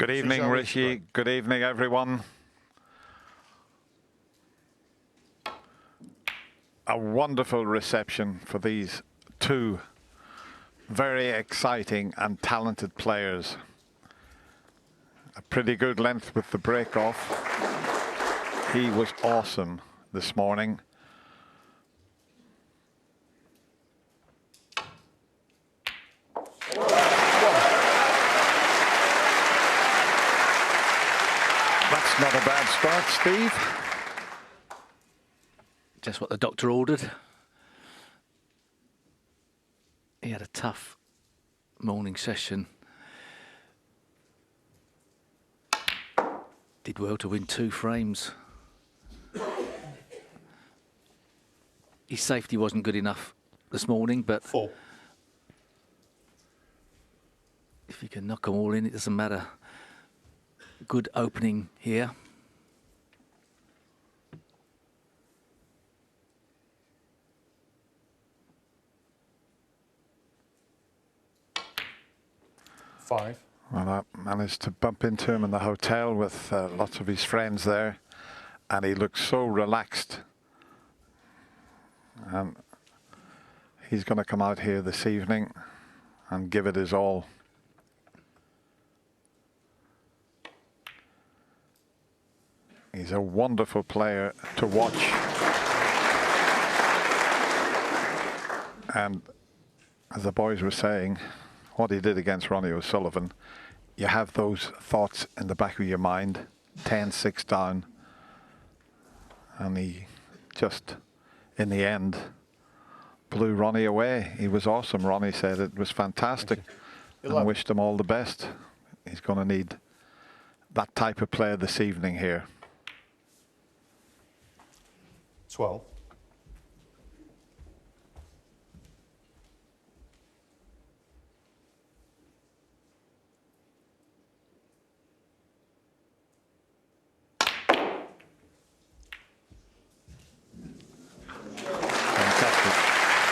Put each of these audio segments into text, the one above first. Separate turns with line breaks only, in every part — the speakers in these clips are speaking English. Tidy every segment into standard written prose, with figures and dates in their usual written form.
Good evening, Rishi. Good evening, everyone. A wonderful reception for these two very exciting and talented players. A pretty good length with the break off. He was awesome this morning. That's not a bad start, Steve.
Just what the doctor ordered. He had a tough morning session. Did well to win 2 frames. His safety wasn't good enough this morning, but
4.
if you can knock them all in, it doesn't matter. Good opening here.
Five.
Well, I managed to bump into him in the hotel with lots of his friends there, and he looked so relaxed. And he's going to come out here this evening and give it his all. He's a wonderful player to watch. And as the boys were saying, what he did against Ronnie O'Sullivan, you have those thoughts in the back of your mind, 10-6 down. And he just, in the end, blew Ronnie away. He was awesome. Ronnie said it was fantastic and wished him all the best. He's going to need that type of player this evening here.
12.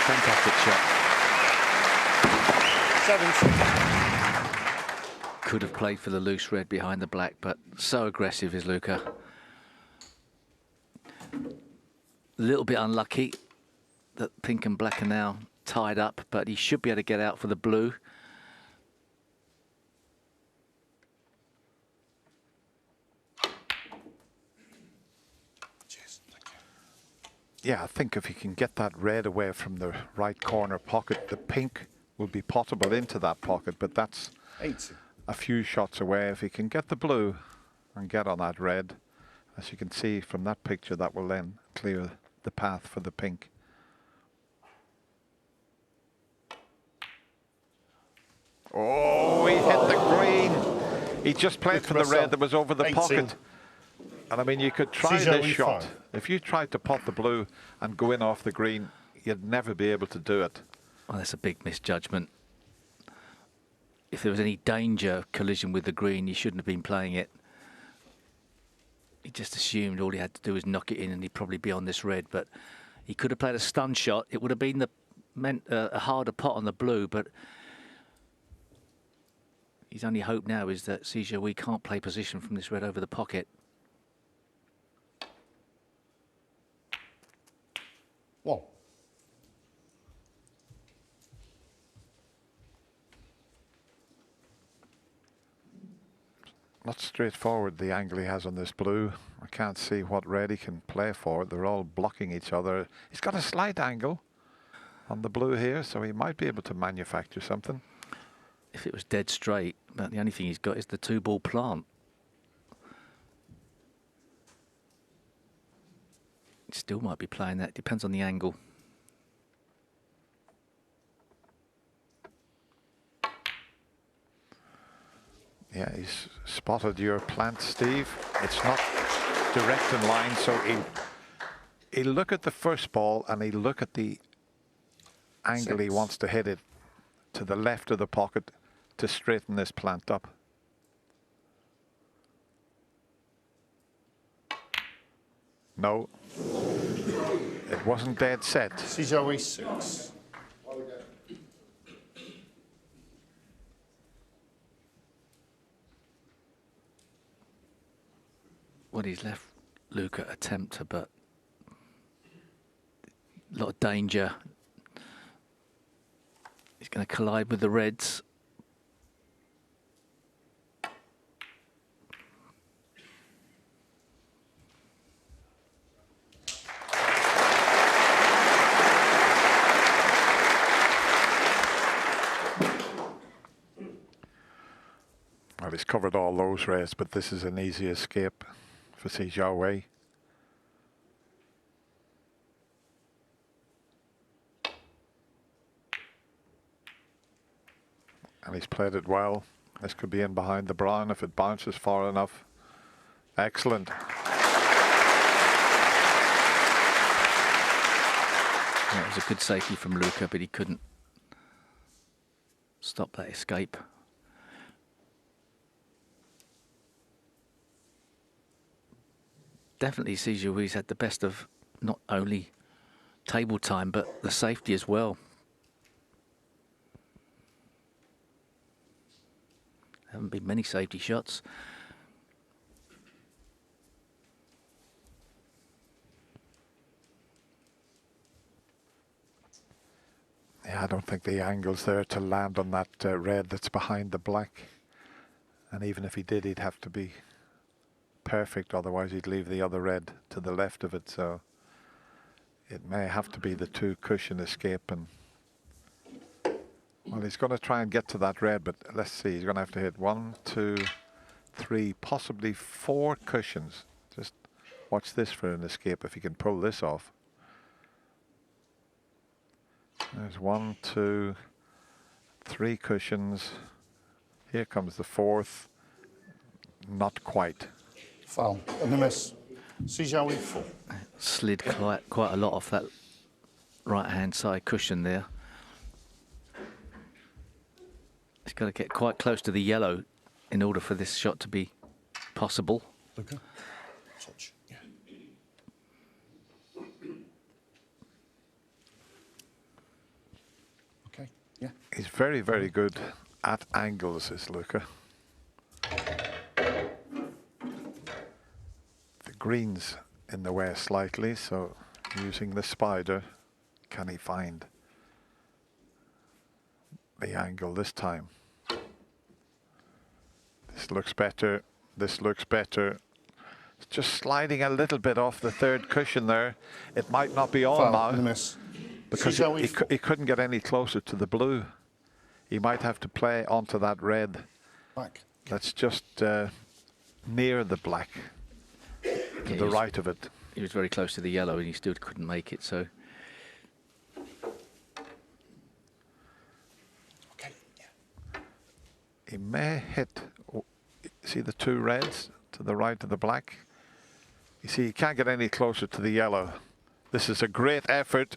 Fantastic shot.
7.
Could have played for the loose red behind the black, but so aggressive is Luca. A little bit unlucky that pink and black are now tied up, but he should be able to get out for the blue.
Cheers. Thank you.
Yeah, I think if he can get that red away from the right corner pocket, the pink will be potable into that pocket, but that's
80.
a few shots away. If he can get the blue and get on that red, as you can see from that picture, that will then clear the path for the pink. Oh, he hit the green. He just played for the red that was over the
18.
pocket. And I mean, you could try
Jiahui
this shot.
5.
If you tried to pot the blue and go in off the green, you'd never be able to do it.
Well, that's a big misjudgment. If there was any danger of collision with the green, he shouldn't have been playing it. He just assumed all he had to do was knock it in and he'd probably be on this red, but he could have played a stun shot. It would have been a harder pot on the blue, but his only hope now is that Jiahui can't play position from this red over the pocket.
One.
Not straightforward, the angle he has on this blue. I can't see what red he can play for. They're all blocking each other. He's got a slight angle on the blue here, so he might be able to manufacture something.
If it was dead straight, but the only thing he's got is the 2-ball plant. He still might be playing that, depends on the angle.
Yeah, he's spotted your plant, Steve. It's not direct in line, so he'll look at the first ball and he'll look at the angle
6.
he wants to hit it to the left of the pocket to straighten this plant up. No, it wasn't dead set.
Jiahui 6.
Well, he's left Luca a tempter, but a lot of danger. He's going to collide with the reds.
Well, he's covered all those reds, but this is an easy escape for Jiahui. And he's played it well. This could be in behind the brown if it bounces far enough. Excellent.
That was a good safety from Luca, but he couldn't stop that escape. Definitely Jiahui's had the best of not only table time, but the safety as well. Haven't been many safety shots.
Yeah, I don't think the angle's there to land on that red that's behind the black. And even if he did, he'd have to be perfect, otherwise he'd leave the other red to the left of it. So it may have to be the two cushion escape. And well, he's going to try and get to that red, but let's see, he's going to have to hit 1, 2, 3, possibly 4 cushions. Just watch this for an escape if he can pull this off. There's 1, 2, 3 cushions. Here comes the 4th. Not quite.
Foul. And the miss. Jiahui 4.
Slid quite a lot off that right-hand side cushion there. He's got to get quite close to the yellow in order for this shot to be possible.
Luca. Touch. Yeah. Okay. Yeah.
He's very, very good at angles, is Luca. The green's in the way slightly, so using the spider, can he find the angle this time? This looks better. This looks better. It's just sliding a little bit off the third cushion there. It might not be on now.
Miss.
Because he couldn't get any closer to the blue. He might have to play onto that red.
Back.
That's just near the black, to the right of it.
He was very close to the yellow and he still couldn't make it, so.
Okay. Yeah.
He may hit, see the 2 reds to the right of the black? You see, he can't get any closer to the yellow. This is a great effort.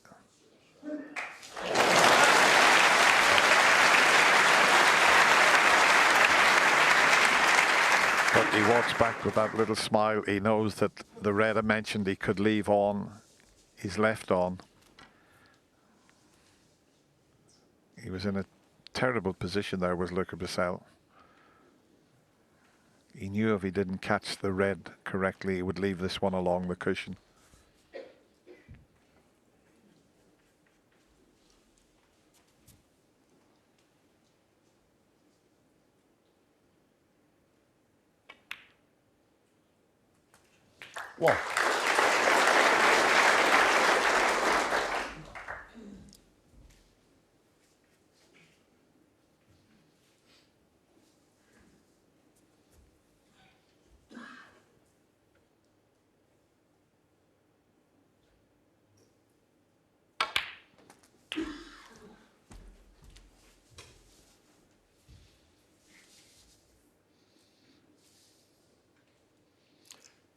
But he walks back with that little smile. He knows that the red I mentioned he could leave on, he's left on. He was in a terrible position there, was Luca Brecel. He knew if he didn't catch the red correctly, he would leave this one along the cushion.
One.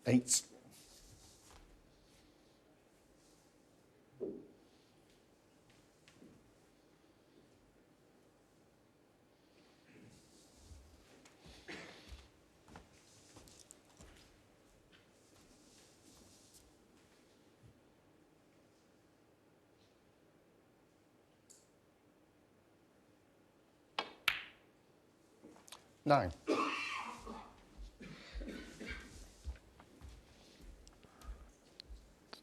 Eight. Nine.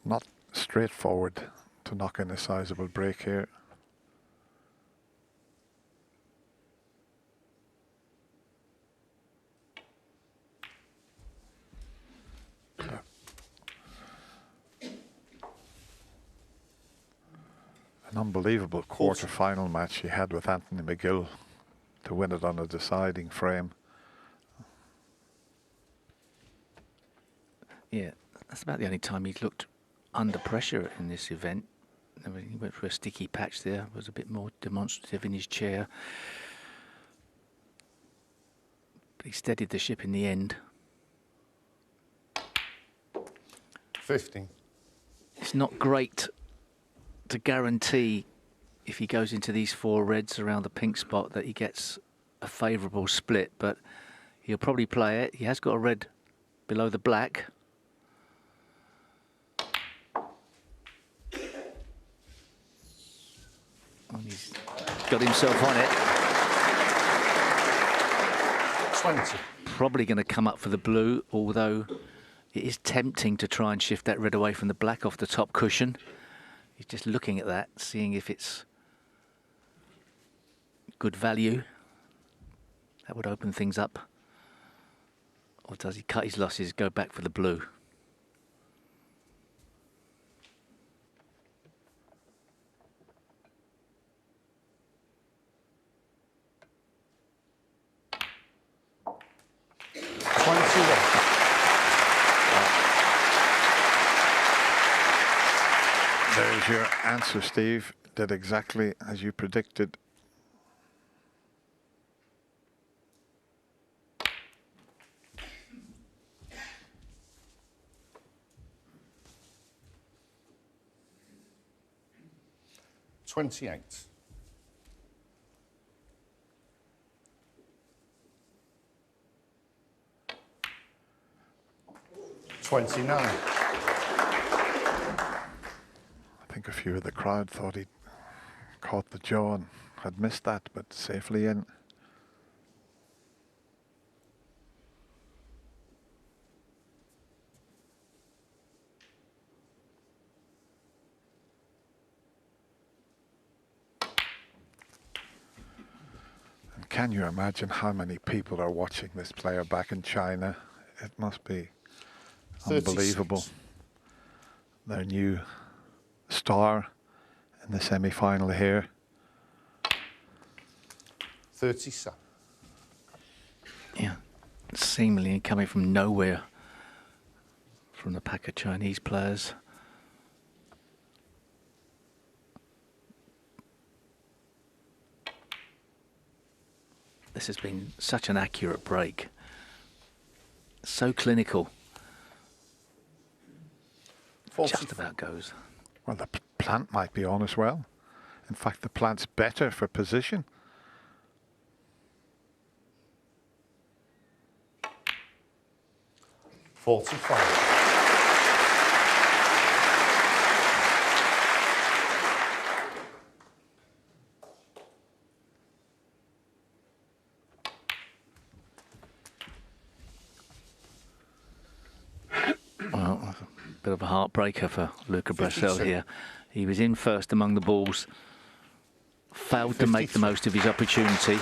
Not straightforward to knock in a sizable break here. An unbelievable quarter-final match he had with Anthony McGill to win it on a deciding frame.
Yeah, that's about the only time he's looked under pressure in this event. I mean, he went for a sticky patch there, was a bit more demonstrative in his chair. But he steadied the ship in the end.
15.
It's not great to guarantee if he goes into these 4 reds around the pink spot that he gets a favourable split, but he'll probably play it. He has got a red below the black. And he's got himself on it.
20.
Probably going to come up for the blue, although it is tempting to try and shift that red away from the black off the top cushion. He's just looking at that, seeing if it's good value. That would open things up. Or does he cut his losses, go back for the blue?
There's your answer, Steve. Did exactly as you predicted.
$28. $29.
I think a few of the crowd thought he'd caught the jaw and had missed that, but safely in. And can you imagine how many people are watching this player back in China? It must be
36.
unbelievable. Their new star in the semi-final here.
37.
Yeah, seemingly coming from nowhere from the pack of Chinese players. This has been such an accurate break. So clinical.
40.
Just about goes.
Well, the plant might be on as well. In fact, the plant's better for position.
$45.
Well, a bit of a heartbreaker for Luca Brecel
52.
here. He was in first among the balls, failed to make the
53.
most of his opportunity.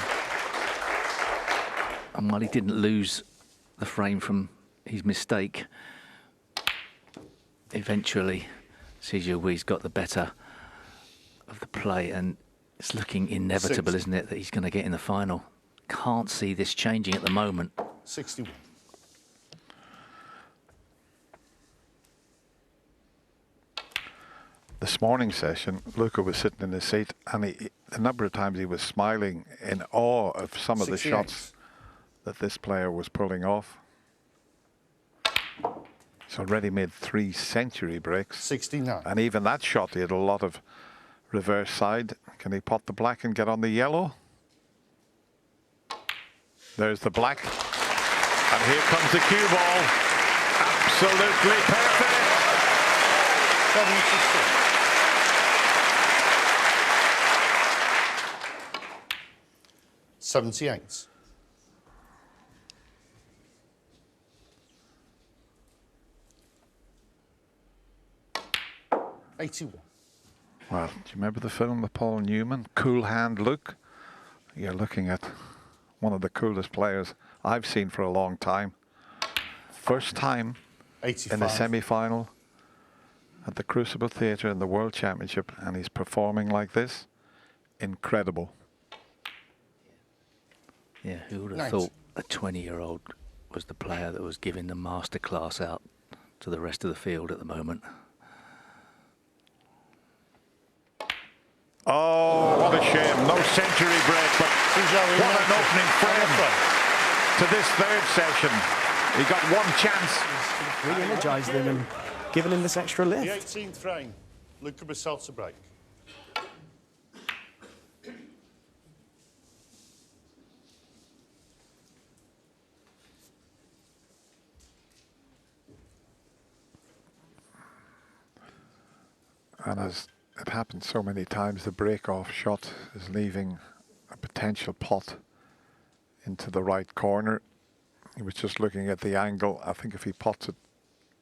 And while he didn't lose the frame from his mistake, eventually Jiahui's got the better of the play, and it's looking inevitable,
60.
isn't it, that he's going to get in the final. Can't see this changing at the moment.
61.
This morning session, Luca was sitting in his seat, and a number of times he was smiling in awe of some of the
68.
shots that this player was pulling off. He's already made 3 century breaks.
69.
And even that shot, he had a lot of reverse side. Can he pot the black and get on the yellow? There's the black. And here comes the cue ball. Absolutely perfect.
76. $78. 81.
Well, do you remember the film with Paul Newman, Cool Hand Luke? You're looking at one of the coolest players I've seen for a long time. First time
85.
in the semi-final at the Crucible Theatre in the World Championship, and he's performing like this. Incredible.
Yeah, who would have
Nice.
thought a 20-year-old was the player that was giving the masterclass out to the rest of the field at the moment?
Oh, what a shame. No century break, but
Jiahui,
what an opening frame to this third session. He got one chance.
Re-energised him and given him this extra
The
lift.
18th frame, Luca Brecel to break.
And as it happens so many times, the break-off shot is leaving a potential pot into the right corner. He was just looking at the angle. I think if he pots it,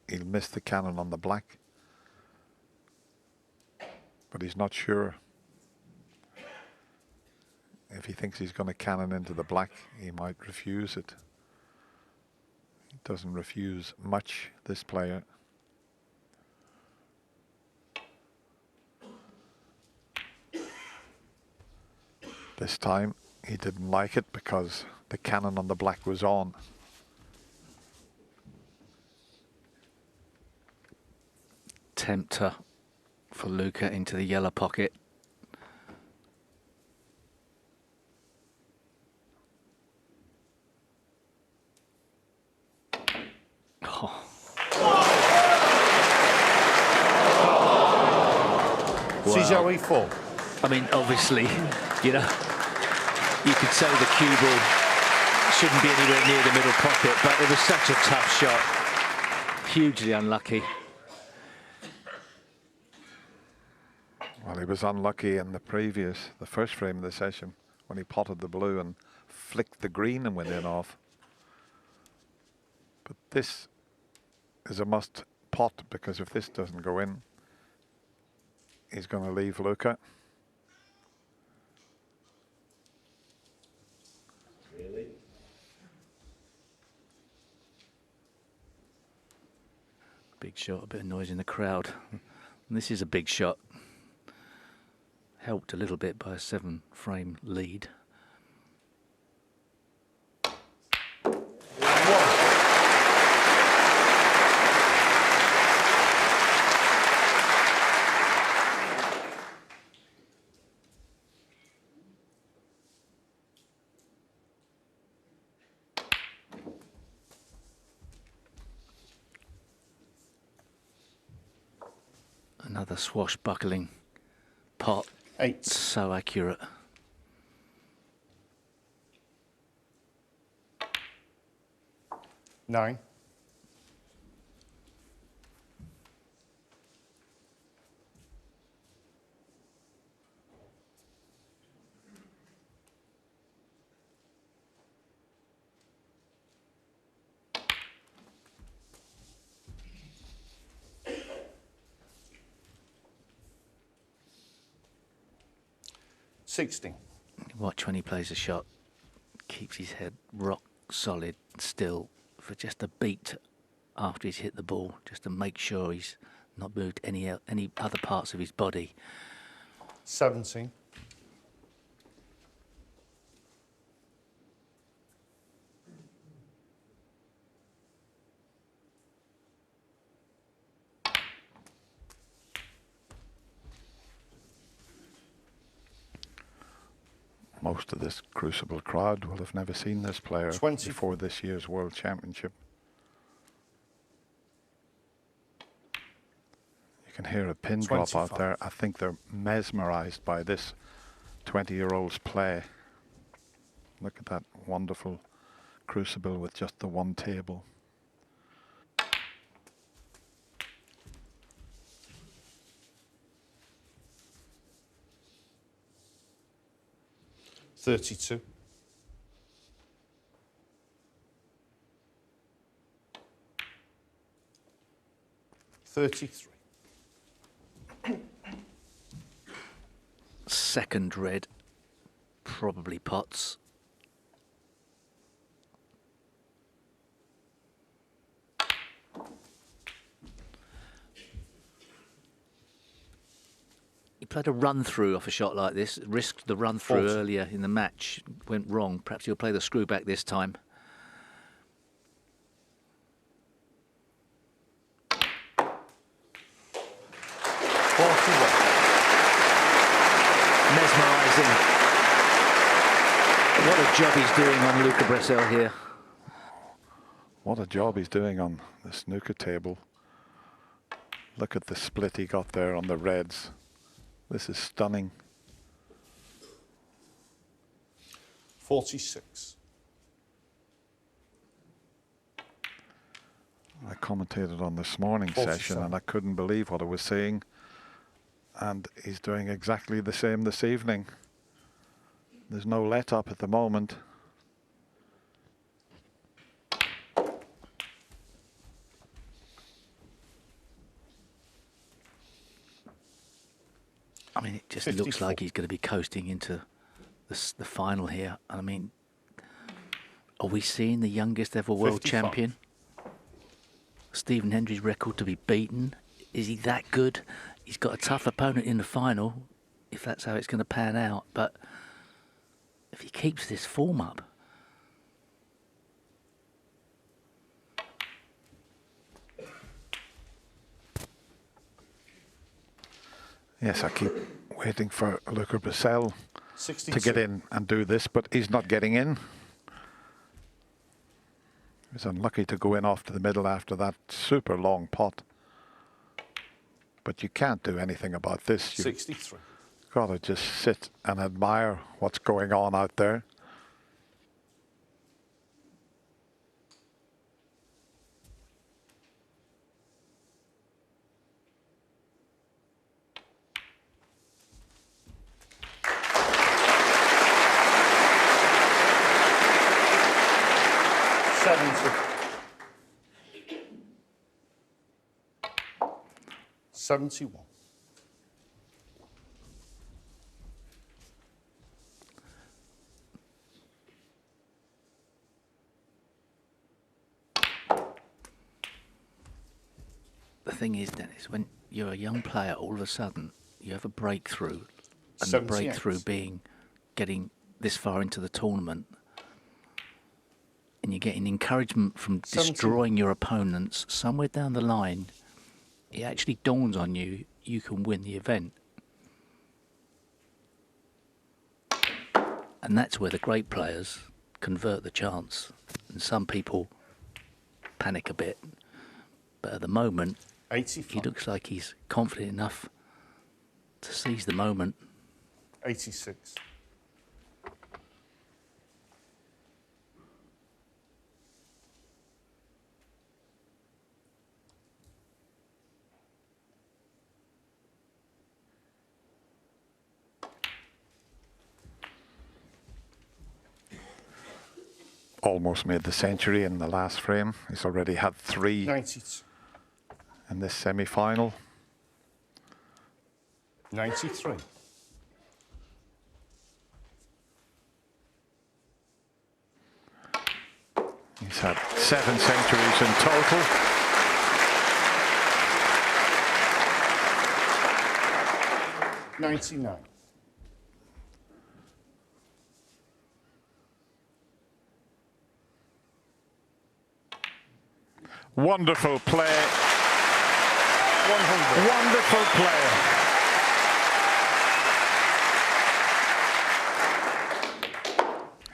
he'll miss the cannon on the black. But he's not sure. If he thinks he's going to cannon into the black, he might refuse it. He doesn't refuse much, this player. This time he didn't like it because the cannon on the black was on.
Tempter for Luca into the yellow pocket. Oh.
Jiahui 4.
I mean, obviously, you know, you could say the cue ball shouldn't be anywhere near the middle pocket, but it was such a tough shot. Hugely unlucky.
Well, he was unlucky in the first frame of the session, when he potted the blue and flicked the green and went in off. But this is a must pot, because if this doesn't go in, he's going to leave Luca.
Big shot, a bit of noise in the crowd. And this is a big shot. Helped a little bit by a 7-frame lead. Another swashbuckling pot.
8.
So accurate.
Nine. $60.
Watch when he plays a shot. Keeps his head rock solid still for just a beat after he's hit the ball, just to make sure he's not moved any other parts of his body.
17.
Most of this Crucible crowd will have never seen this player
20.
before this year's World Championship. You can hear a pin drop out
25.
there. I think they're mesmerized by this 20-year-old's play. Look at that wonderful Crucible with just the one table.
$32. $33.
second red probably pots. He played a run through off a shot like this, risked the run through
40.
earlier in the match, went wrong. Perhaps he'll play the screw back this time. Mesmerising. What a job he's doing on Luca Brecel here.
What a job he's doing on the snooker table. Look at the split he got there on the reds. This is stunning.
46.
I commentated on this morning's session and I couldn't believe what I was seeing. And he's doing exactly the same this evening. There's no let up at the moment.
I mean, it just
54.
looks like he's going to be coasting into the final here. I mean, are we seeing the youngest ever world
55.
champion? Stephen Hendry's record to be beaten. Is he that good? He's got a tough opponent in the final, if that's how it's going to pan out. But if he keeps this form up,
Yes, I keep waiting for Luca Brecel
62.
to get in and do this, but he's not getting in. He's unlucky to go in off to the middle after that super long pot. But you can't do anything about this. You've
63.
got to just sit and admire what's going on out there.
$71.
the thing is, Dennis, when you're a young player, all of a sudden you have a breakthrough, and the
78.
breakthrough being getting this far into the tournament, and you're getting encouragement from
17.
destroying your opponents. Somewhere down the line, it actually dawns on you, you can win the event. And that's where the great players convert the chance. And some people panic a bit. But at the moment,
85.
he looks like he's confident enough to seize the moment.
86.
Almost made the century in the last frame. He's already had 3
92.
in this semi-final.
93.
He's had 7 centuries in total.
$99.
Wonderful play.
100.
Wonderful play.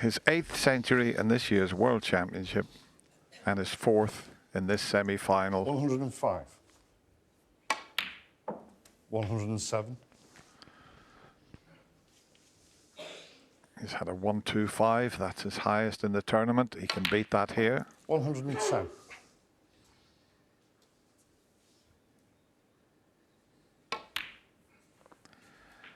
His 8th century in this year's World Championship and his 4th in this semi-final.
105. 107.
He's had a 1-2-5. That's his highest in the tournament. He can beat that here.
110.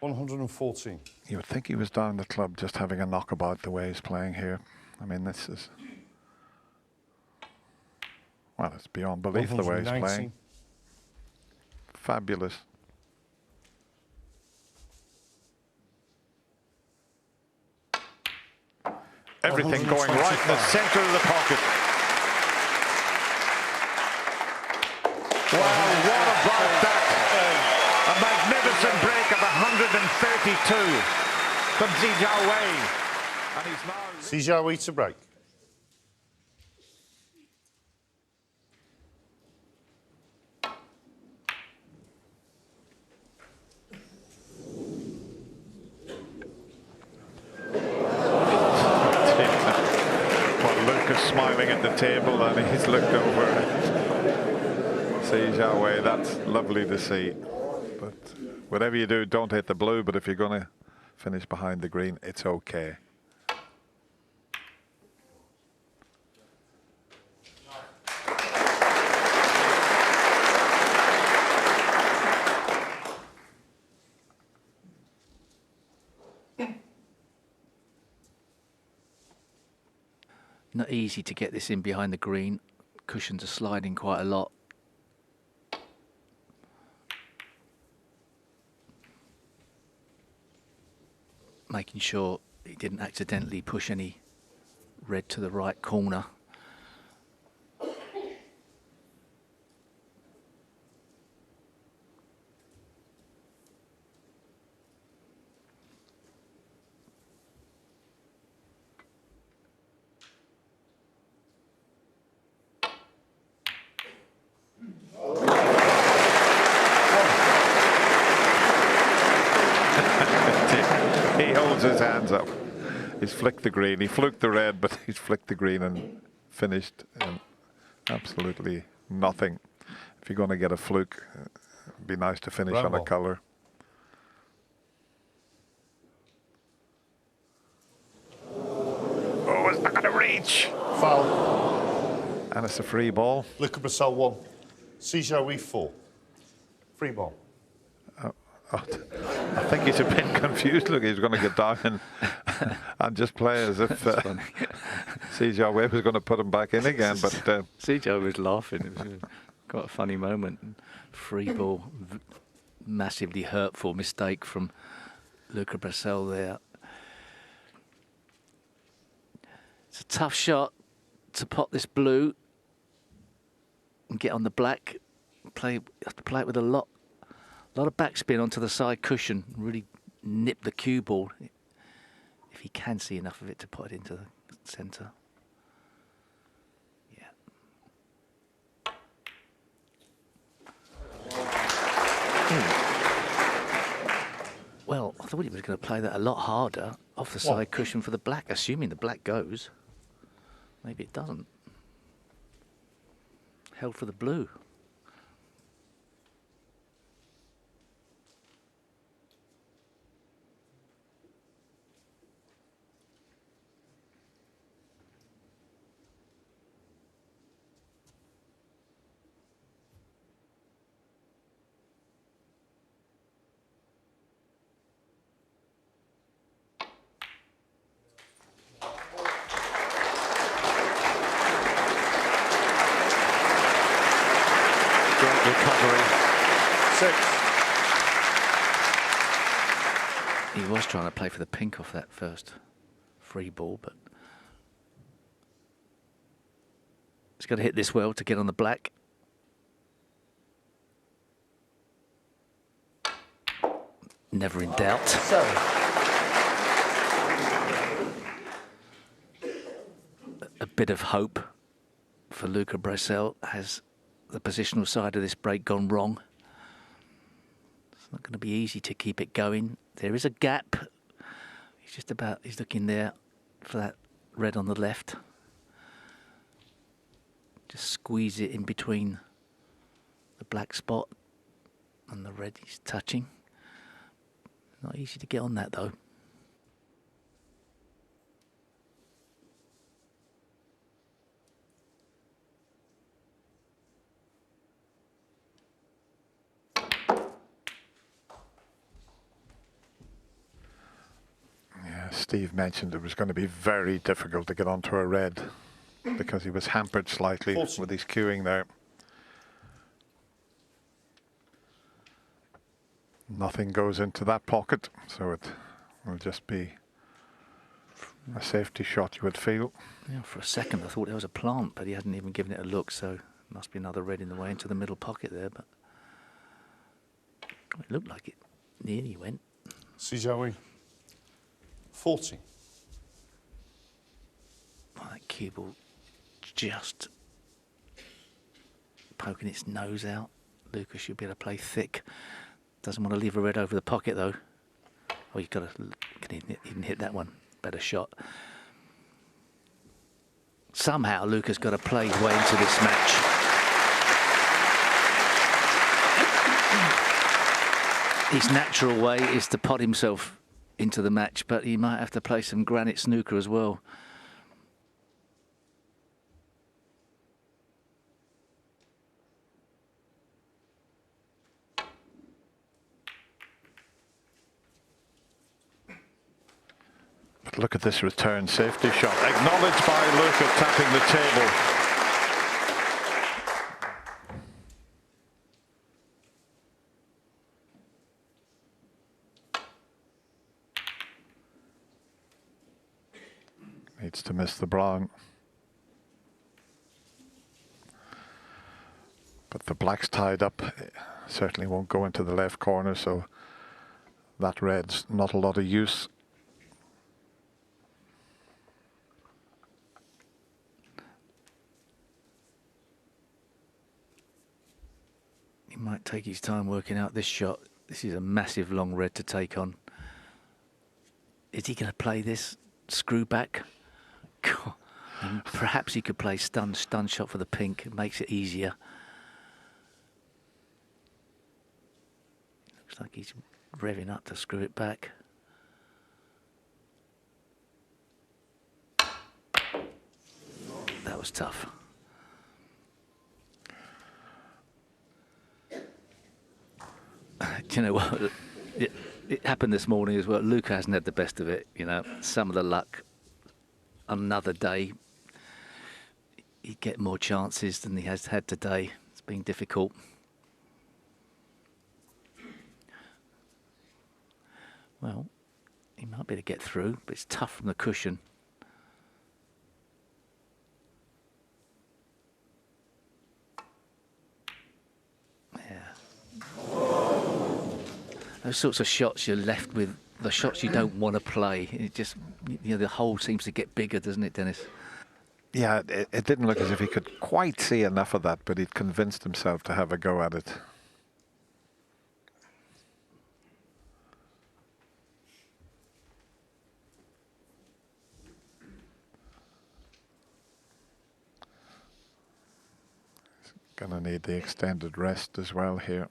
114.
You would think he was down the club just having a knockabout the way he's playing here. I mean, this is... Well, it's beyond belief the way he's
119.
playing. Fabulous. everything going right in the centre of the pocket. Wow, what about that? A magnificent break of 132 from Jiahui. And he's now...
Jiahui to break.
Well, Luca's smiling at the table and he's looked over at Jiahui. That's lovely to see. But whatever you do, don't hit the blue. But if you're going to finish behind the green, it's okay.
Not easy to get this in behind the green. Cushions are sliding quite a lot. Making sure he didn't accidentally push any red to the right corner.
He holds his hands up. He's flicked the green. He fluked the red, but he's flicked the green and finished in absolutely nothing. If you're going to get a fluke, it'd be nice to finish on a colour. Oh, it's not going to reach.
Foul.
And it's a free ball.
Luca Brecel 1. Jiahui 4. Free ball.
I think he's a bit confused. Look, he's going to get down and just play as if Jiahui was going to put him back in again. But
Cazoo was laughing. It was quite a funny moment. Free ball, massively hurtful mistake from Luca Brecel there. It's a tough shot to pot this blue and get on the black. Have to play it with a lot of backspin onto the side cushion. Really nip the cue ball if he can see enough of it to put it into the centre. Yeah. Well, I thought he was going to play that a lot harder off the side cushion for the black, assuming the black goes. Maybe it doesn't. Held for the blue.
recovery.
6.
He was trying to play for the pink off that first free ball, but he's got to hit this well to get on the black. Never in doubt.
7.
A bit of hope for Luca Brecel. Has the positional side of this break gone wrong? It's not going to be easy to keep it going. There is a gap. He's looking there for that red on the left. Just squeeze it in between the black spot and the red he's touching. Not easy to get on that though.
Yeah, Steve mentioned it was going to be very difficult to get onto a red because he was hampered slightly with his queuing there. Nothing goes into that pocket, so it will just be A safety shot, you would feel.
Yeah, for a second I thought there was a plant, but he hadn't even given it a look, so must be another red in the way into the middle pocket there, but it looked like it nearly went.
Jiahui 40.
Well, that cue ball just poking its nose out. Luca should be able to play thick. Doesn't want to leave a red over the pocket though. Oh, you've got to, can even hit that one. Better shot. Somehow Luca's got to play his way into this match. His natural way is to pot himself into the match, but he might have to play some granite snooker as well.
But look at this return safety shot. Acknowledged by Luca, tapping the table. Needs to miss the brown. But the black's tied up. Certainly won't go into the left corner, so that red's not a lot of use.
He might take his time working out this shot. This is a massive long red to take on. Is he going to play this screw back? God. And perhaps he could play stun shot for the pink. It makes it easier. Looks like he's revving up to screw it back. That was tough. Do you know what? It happened this morning as well. Luca hasn't had the best of it. You know, some of the luck. Another day, he'd get more chances than he has had today. It's been difficult. Well, he might be able to get through, but it's tough from the cushion. Those sorts of shots, you're left with the shots you don't want to play. It just, you know, the hole seems to get bigger, doesn't it, Dennis?
Yeah, it didn't look as if he could quite see enough of that, but he'd convinced himself to have a go at it. He's gonna need the extended rest as well here,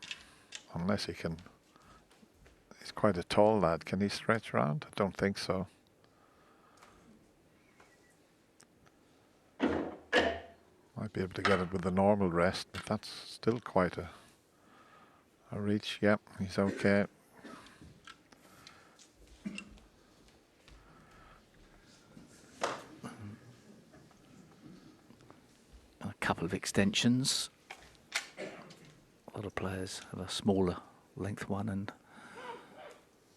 unless he can. He's quite a tall lad. Can he stretch around? I don't think so. Might be able to get it with the normal rest, but that's still quite a reach. Yep, he's okay.
A couple of extensions. A lot of players have a smaller length one and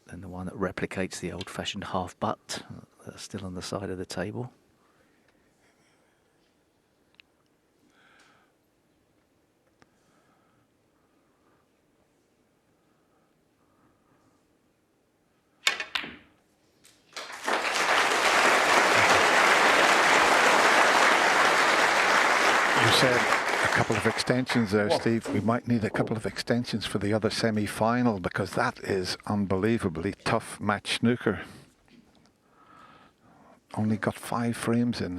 then the one that replicates the old-fashioned half butt that's still on the side of the table.
You said a couple of extensions there, Steve. We might need a couple of extensions for the other semi-final, because that is unbelievably tough match snooker. Only got 5 frames in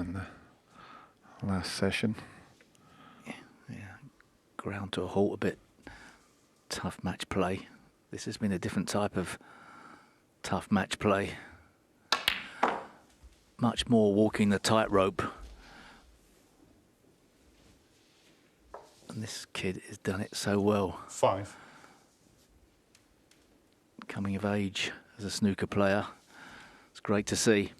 the last session.
Yeah, ground to a halt a bit. Tough match play. This has been a different type of tough match play. Much more walking the tightrope. And this kid has done it so well.
5.
Coming of age as a snooker player. It's great to see.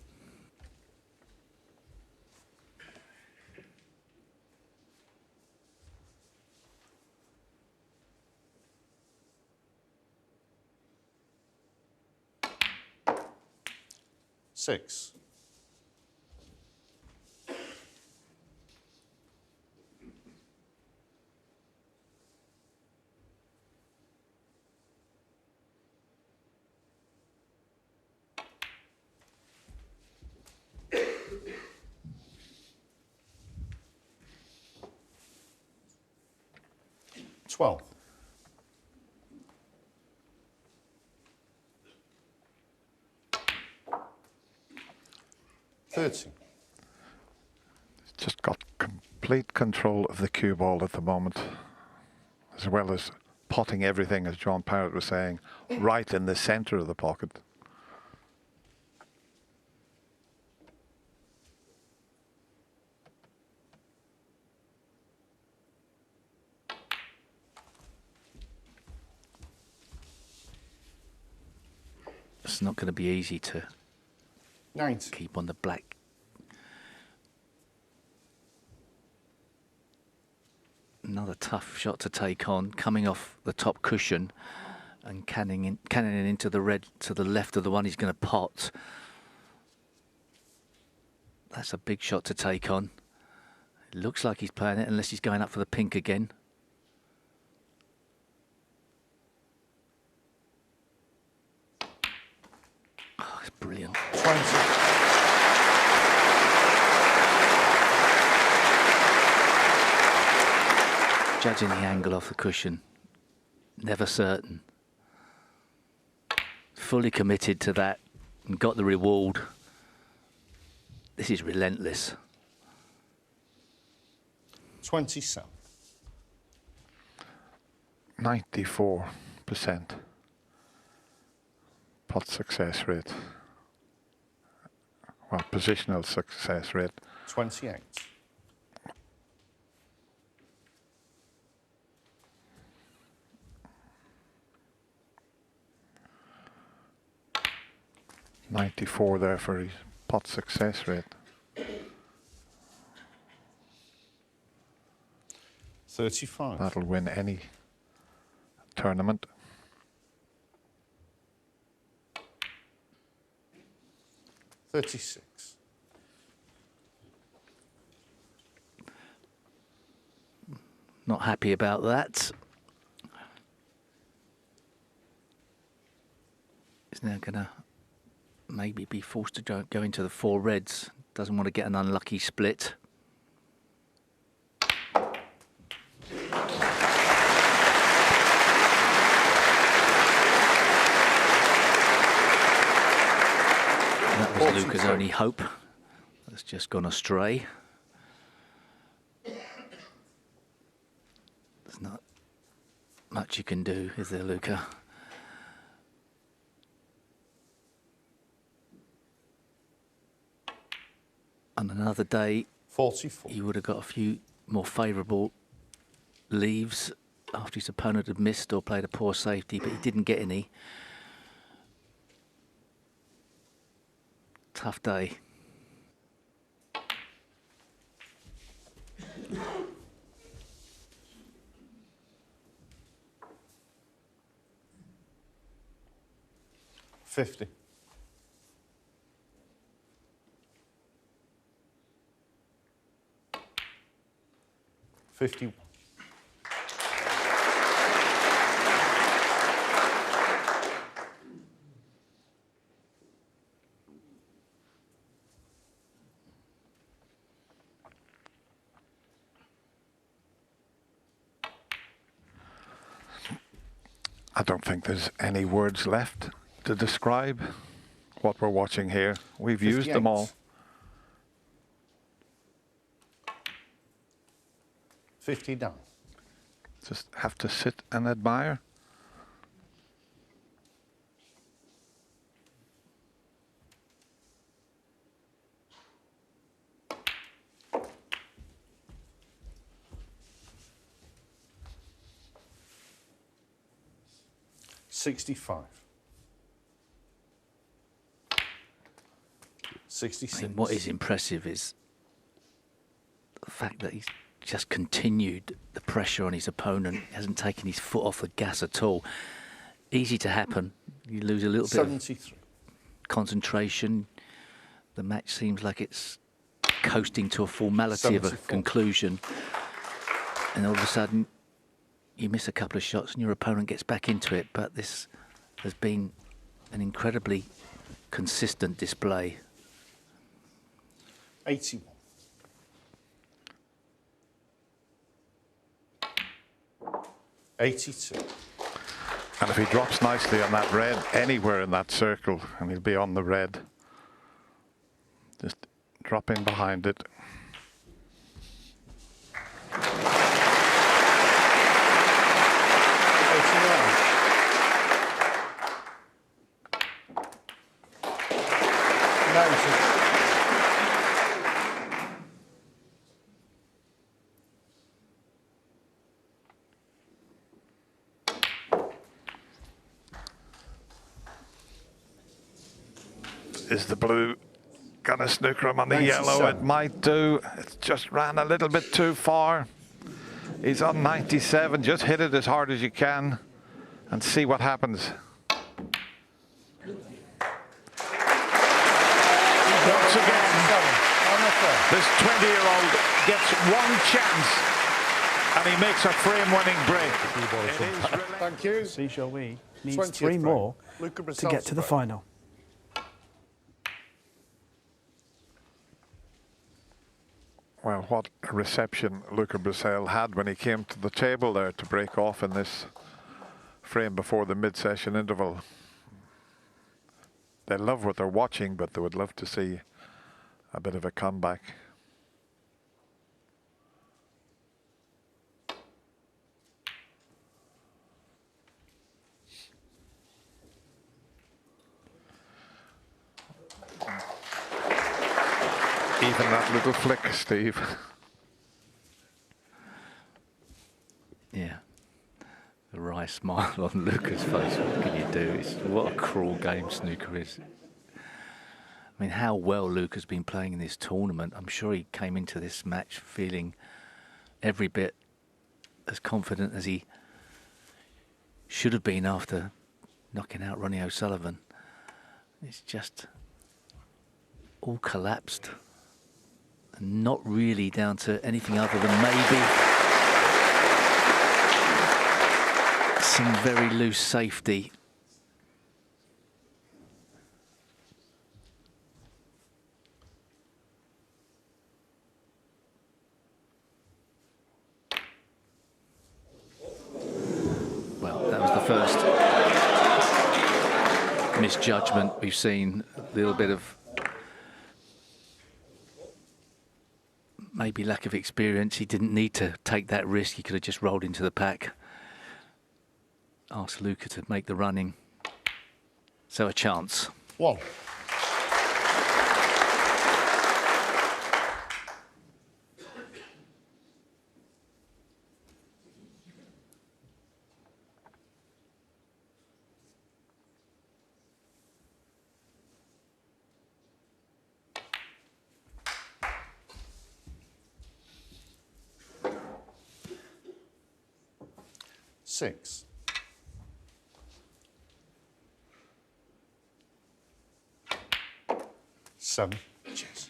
Six. 12. $30.
Just got complete control of the cue ball at the moment, as well as potting everything, as John Parrott was saying, right in the centre of the pocket.
It's not going to be easy to
90.
keep on the black. Another tough shot to take on, coming off the top cushion and cannoning into the red to the left of the one he's going to pot. That's a big shot to take on. It looks like he's playing it, unless he's going up for the pink again. Oh, it's brilliant.
20.
Judging the angle off the cushion, never certain. Fully committed to that and got the reward. This is relentless.
27.
94% pot success rate. Well, positional success rate.
28.
.94 there for his pot success rate.
35.
That'll win any tournament.
36.
Not happy about that. He's now going to maybe be forced to go into the four reds. Doesn't want to get an unlucky split. That was Luca's only hope. That's just gone astray. There's not much you can do, is there, Luca? On another day,
44.
he would have got a few more favourable leaves after his opponent had missed or played a poor safety, but he didn't get any. Tough day.
$50. 51.
I don't think there's any words left to describe what we're watching here. We've used them
58.
all.
50 down.
Just have to sit and admire.
$65.
I
66.
mean, what is impressive is the fact that he's just continued the pressure on his opponent. He hasn't taken his foot off the gas at all. Easy to happen. You lose a little bit of
73.
concentration. The match seems like it's coasting to a formality of a
74.
conclusion. And all of a sudden, you miss a couple of shots and your opponent gets back into it. But this has been an incredibly consistent display.
81. 82.
And if he drops nicely on that red, anywhere in that circle, and he'll be on the red. Just drop in behind it. Is the blue gonna snooker him on the yellow? It might do. It just ran a little bit too far. He's on 97. Just hit it as hard as you can and see what happens. Once again, this 20-year-old gets one chance and he makes a frame-winning break.
Thank you.
Jiahui needs
20th
3 more
Luca
to
Brecel
get to the final.
Well, what a reception Luca Brecel had when he came to the table there to break off in this frame before the mid-session interval. They love what they're watching, but they would love to see a bit of a comeback. Even that little flick, Steve.
Yeah. The wry smile on Luca's face. What can you do? What a cruel game snooker is. I mean, how well Luca's been playing in this tournament. I'm sure he came into this match feeling every bit as confident as he should have been after knocking out Ronnie O'Sullivan. It's just all collapsed. And not really down to anything other than maybe some very loose safety. Well, that was the first misjudgment we've seen. A little bit of maybe lack of experience. He didn't need to take that risk. He could have just rolled into the pack. Asked Luca to make the running. So a chance.
1. Six. 7. Cheers.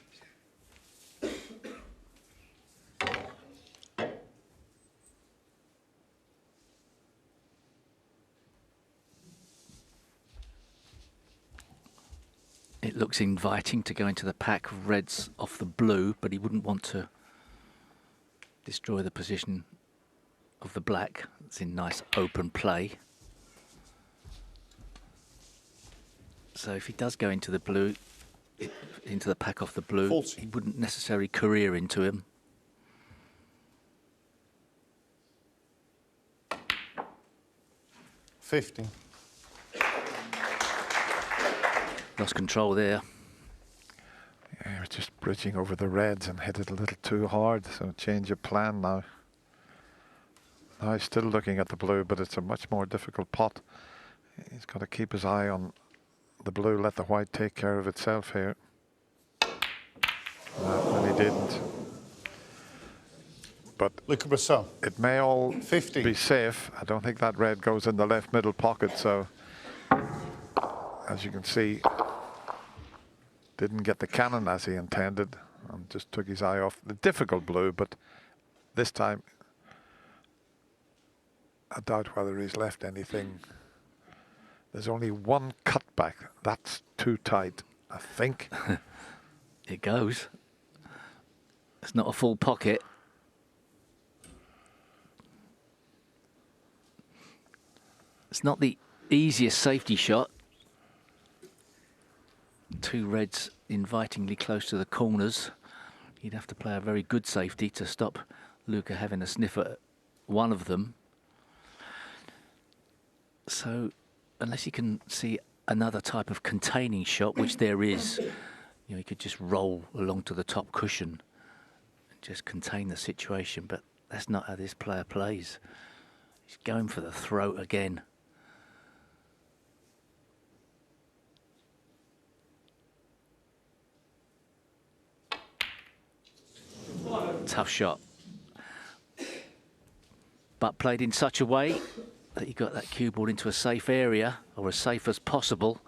It looks inviting to go into the pack of reds off the blue, but he wouldn't want to destroy the position of the black. It's in nice open play. So if he does go into the blue, into the pack off the blue,
40.
he wouldn't necessarily career into him.
50.
Lost control there.
Yeah, he was just bridging over the reds and hit it a little too hard, so change of plan now. Now he's still looking at the blue, but it's a much more difficult pot. He's got to keep his eye on the blue, let the white take care of itself here. And he didn't. But
Luca Brecel.
it may all
50.
be safe. I don't think that red goes in the left middle pocket, so as you can see, didn't get the cannon as he intended and just took his eye off the difficult blue, but this time I doubt whether he's left anything. There's only one cutback. That's too tight, I think.
It goes. It's not a full pocket. It's not the easiest safety shot. Two reds invitingly close to the corners. You'd have to play a very good safety to stop Luca having a sniff at one of them. So unless you can see another type of containing shot, which there is, you know, he could just roll along to the top cushion and just contain the situation, but that's not how this player plays. He's going for the throat again. Tough shot. But played in such a way that he got that cue ball into a safe area, or as safe as possible.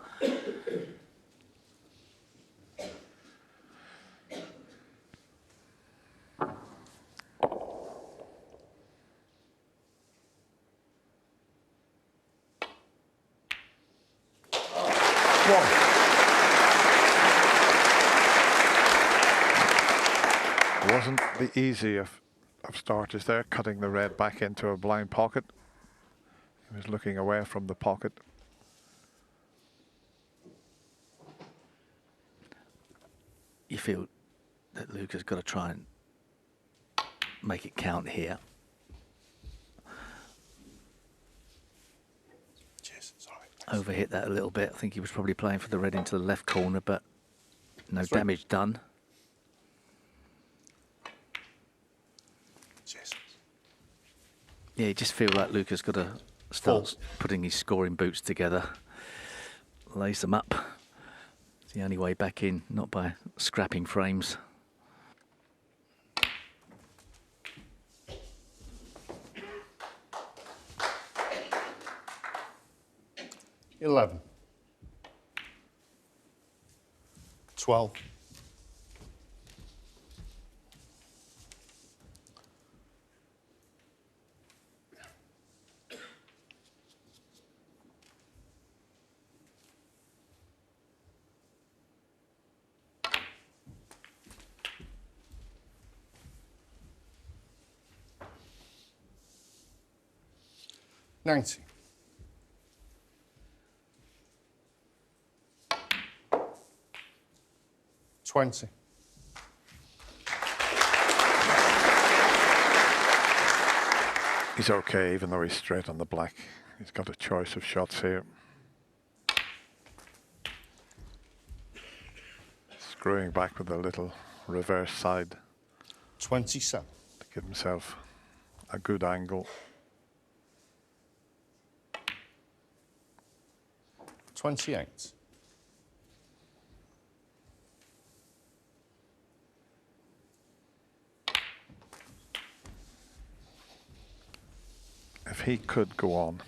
Wasn't the easy of starters there, cutting the red back into a blind pocket. He was looking away from the pocket.
You feel that Luca's got to try and make it count here.
Cheers, sorry.
Overhit that a little bit. I think he was probably playing for the red into the left corner, but no damage done.
Cheers.
Yeah, you just feel like Luca's got to start putting his scoring boots together, lace them up. It's the only way back in, not by scrapping frames.
$11. 12. 90. 20.
He's okay, even though he's straight on the black. He's got a choice of shots here. Screwing back with a little reverse side
27.
to give himself a good angle.
28.
If he could go on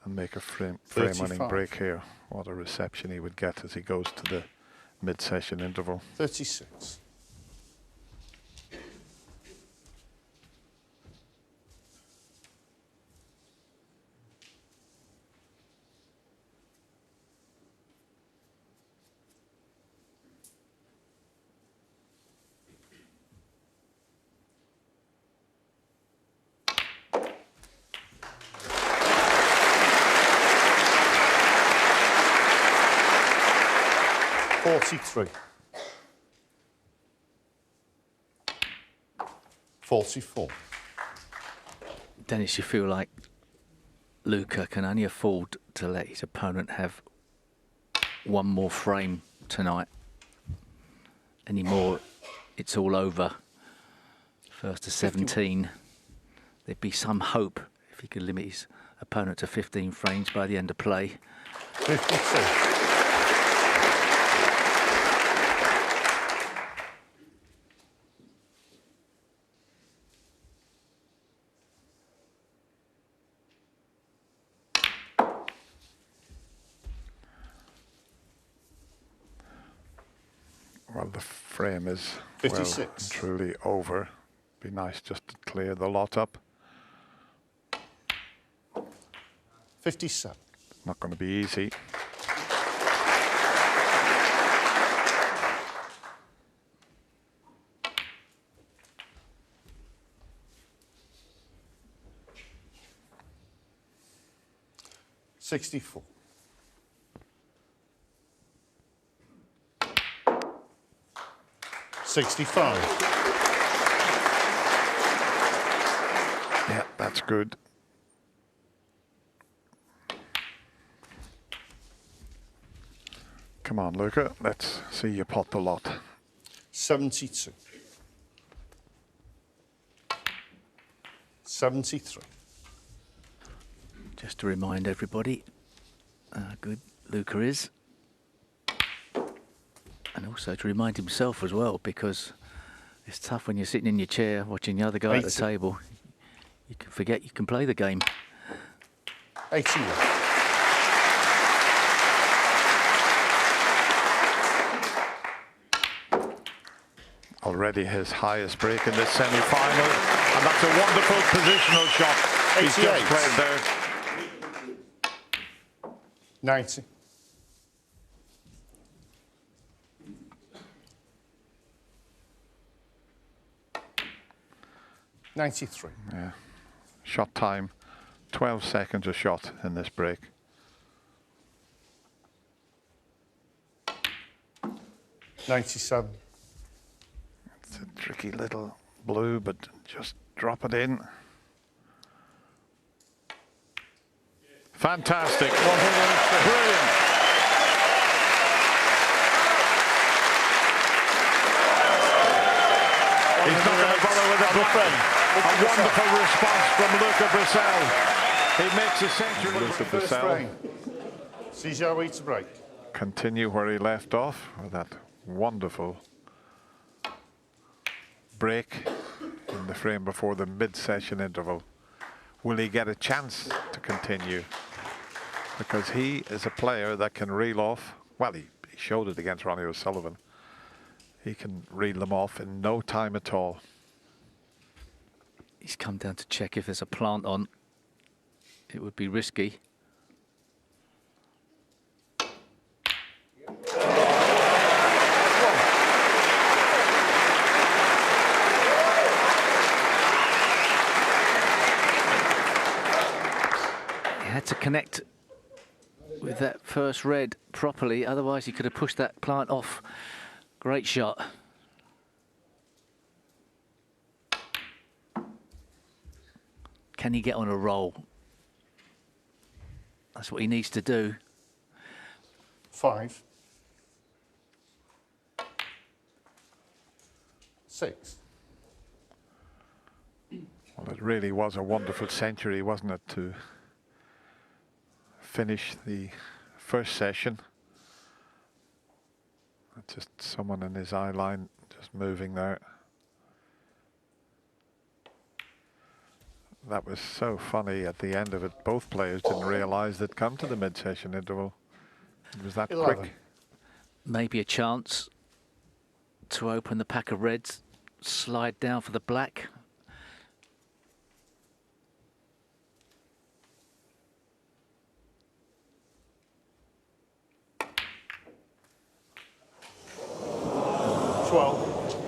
and make a frame-winning
35.
break here, what a reception he would get as he goes to the mid-session interval.
36. $43. 44.
Dennis, you feel like Luca can only afford to let his opponent have one more frame tonight. Any more, it's all over. First to 17. There'd be some hope if he could limit his opponent to 15 frames by the end of play.
52.
Well, the frame is
56.
well and truly over. Be nice just to clear the lot up.
57.
Not going to be easy.
64.
Yeah, that's good. Come on, Luca. Let's see you pot the lot.
72. 73.
Just to remind everybody how good Luca is. And also to remind himself as well, because it's tough when you're sitting in your chair watching the other guy at the
80.
table. You can forget you can play the game.
81.
Already his highest break in this semi-final, and that's a wonderful positional shot. He's just
88.
played there.
90. 93.
Yeah. Shot time, 12 seconds a shot in this break.
97.
It's a tricky little blue, but just drop it in. Fantastic. Brilliant. He's not going to bother with a break. A wonderful response from Luca Brecel. He makes a century. Luca Brecel
See Jiahui to break.
continue where he left off with that wonderful break in the frame before the mid-session interval. Will he get a chance to continue? Because he is a player that can reel off. Well, he showed it against Ronnie O'Sullivan. He can reel them off in no time at all.
He's come down to check if there's a plant on. It would be risky. He had to connect with that first red properly, otherwise he could have pushed that plant off. Great shot. Can he get on a roll? That's what he needs to do.
5. 6.
Well, it really was a wonderful century, wasn't it, to finish the first session. Just someone in his eye line just moving there. That was so funny at the end of it. Both players didn't realise they'd come to the mid-session interval. It was that
11.
quick.
Maybe a chance to open the pack of reds, slide down for the black.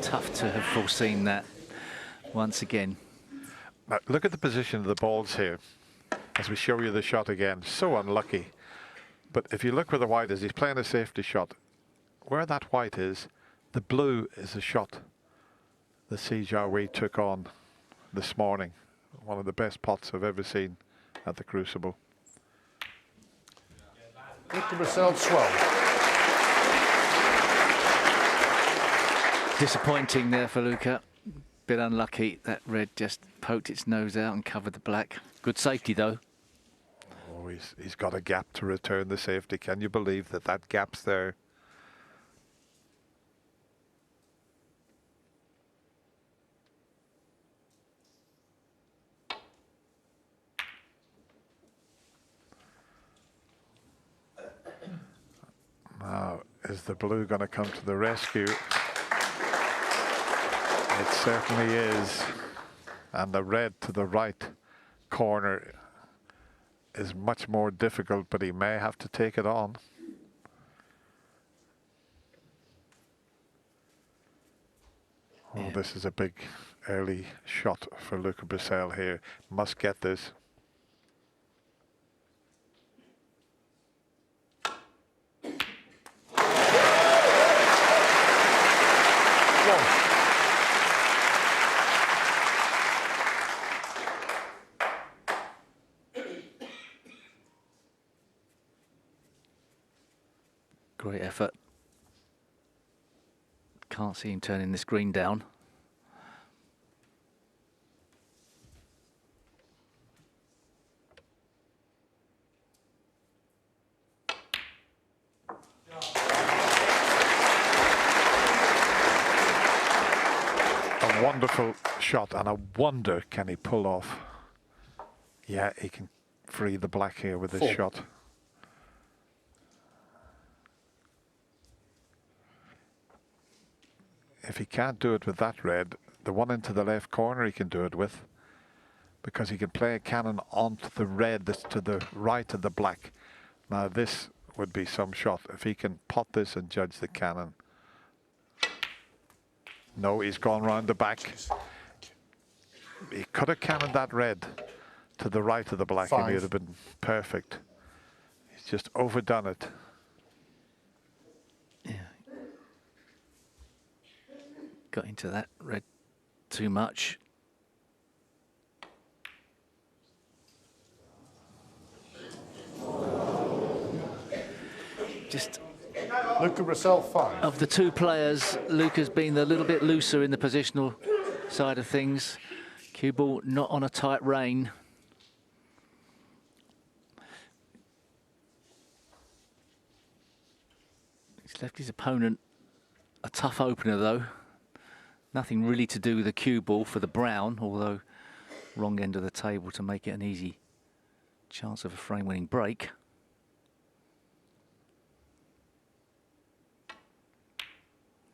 Tough to have foreseen that once again.
Now, look at the position of the balls here as we show you the shot again. So unlucky. But if you look where the white is, he's playing a safety shot. Where that white is, the blue is a shot that Jiahui took on this morning. One of the best pots I've ever seen at the Crucible.
Luca Brecel, 12.
Disappointing there for Luca. Bit unlucky. That red just poked its nose out and covered the black. Good safety though.
Oh, he's got a gap to return the safety. Can you believe that that gap's there? Now, is the blue going to come to the rescue? It certainly is. And the red to the right corner is much more difficult, but he may have to take it on. Oh,
Yeah.
This is a big early shot for Luca Brecel here. Must get this.
Great effort. Can't see him turning this green down.
A wonderful shot, and I wonder, can he pull off? Yeah, he can free the black here with this
4.
shot. If he can't do it with that red, the one into the left corner he can do it with, because he can play a cannon onto the red that's to the right of the black. Now this would be some shot if he can pot this and judge the cannon. No, he's gone round the back. He could have cannoned that red to the right of the black
5.
and it would have been perfect. He's just overdone it.
Yeah. Got into that red too much. Just
Luca Brecel, 5.
of the two players, Luca's been a little bit looser in the positional side of things. Cue ball not on a tight rein. He's left his opponent a tough opener though. Nothing really to do with the cue ball for the brown, although wrong end of the table to make it an easy chance of a frame-winning break.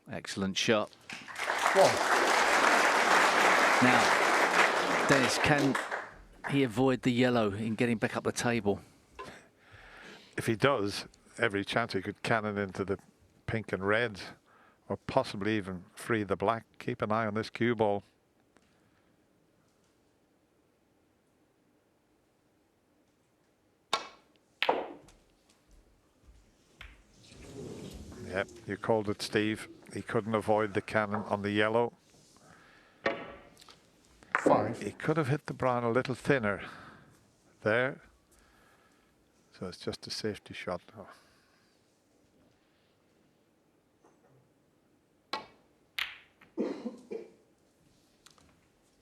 Excellent shot.
1.
Now, Dennis, can he avoid the yellow in getting back up the table?
If he does, every chance he could cannon into the pink and reds, or possibly even free the black. Keep an eye on this cue ball. Yep, you called it, Steve. He couldn't avoid the cannon on the yellow.
5.
He could have hit the brown a little thinner there. So it's just a safety shot. Oh.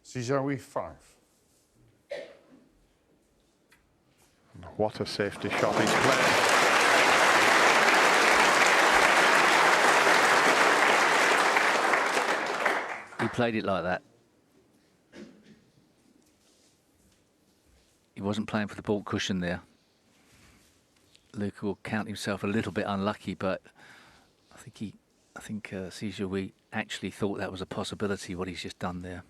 Jiahui, 5.
What a safety shot he's playing.
He played it like that. He wasn't playing for the ball cushion there. Luca will count himself a little bit unlucky, but I think Jiahui actually thought that was a possibility, what he's just done there.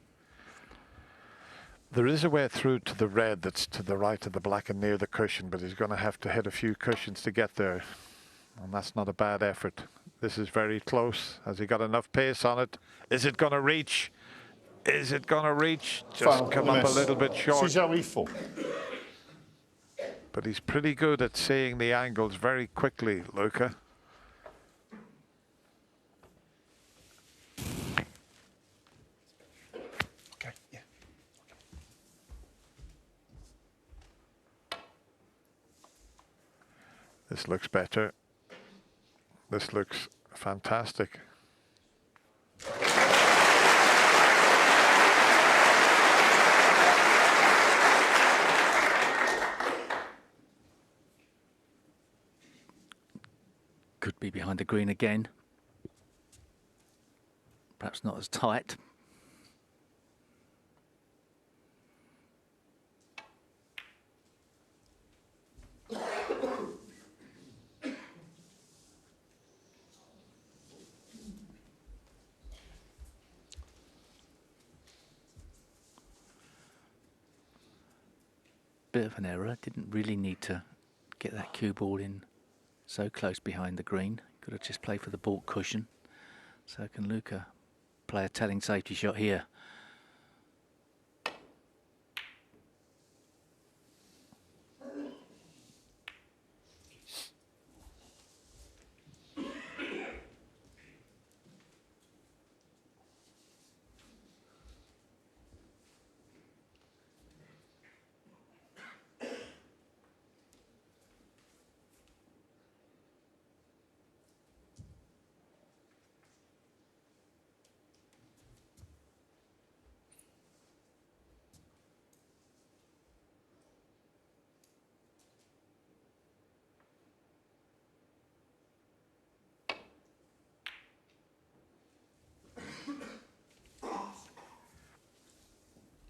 There is a way through to the red that's to the right of the black and near the cushion, but he's going to have to hit a few cushions to get there. And that's not a bad effort. This is very close. Has he got enough pace on it? Is it going to reach? Is it going to reach? Just
Final
come up a
miss.
little bit short.
Jiahui, 4.
But he's pretty good at seeing the angles very quickly, Luca.
Okay, yeah.
This looks better. This looks fantastic.
Could be behind the green again. Perhaps not as tight. Bit of an error. Didn't really need to get that cue ball in so close behind the green. Could have just played for the baulk cushion. So can Luca play a telling safety shot here?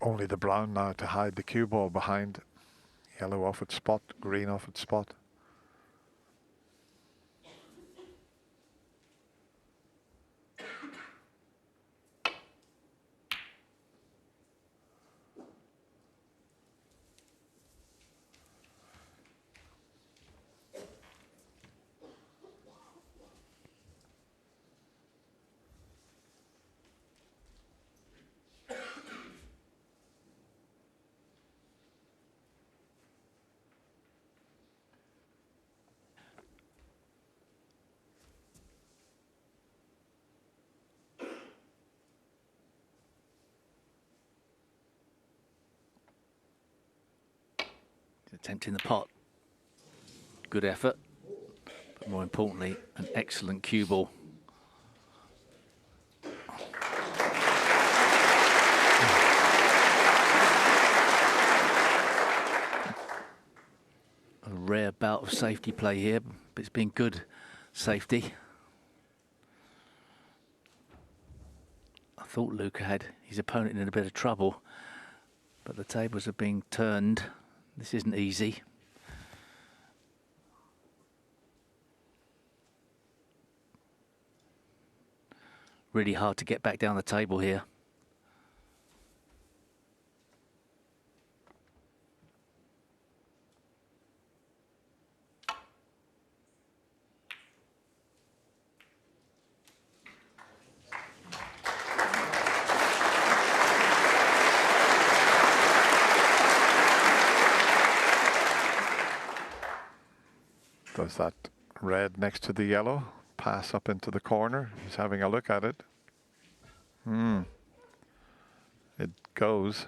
Only the brown now to hide the cue ball behind. Yellow off its spot, green off its spot.
Attempting the pot. Good effort, but more importantly, an excellent cue ball. A rare bout of safety play here, but it's been good safety. I thought Luca had his opponent in a bit of trouble, but the tables are being turned. This isn't easy. Really hard to get back down the table here.
Does that red next to the yellow pass up into the corner? He's having a look at it. It goes.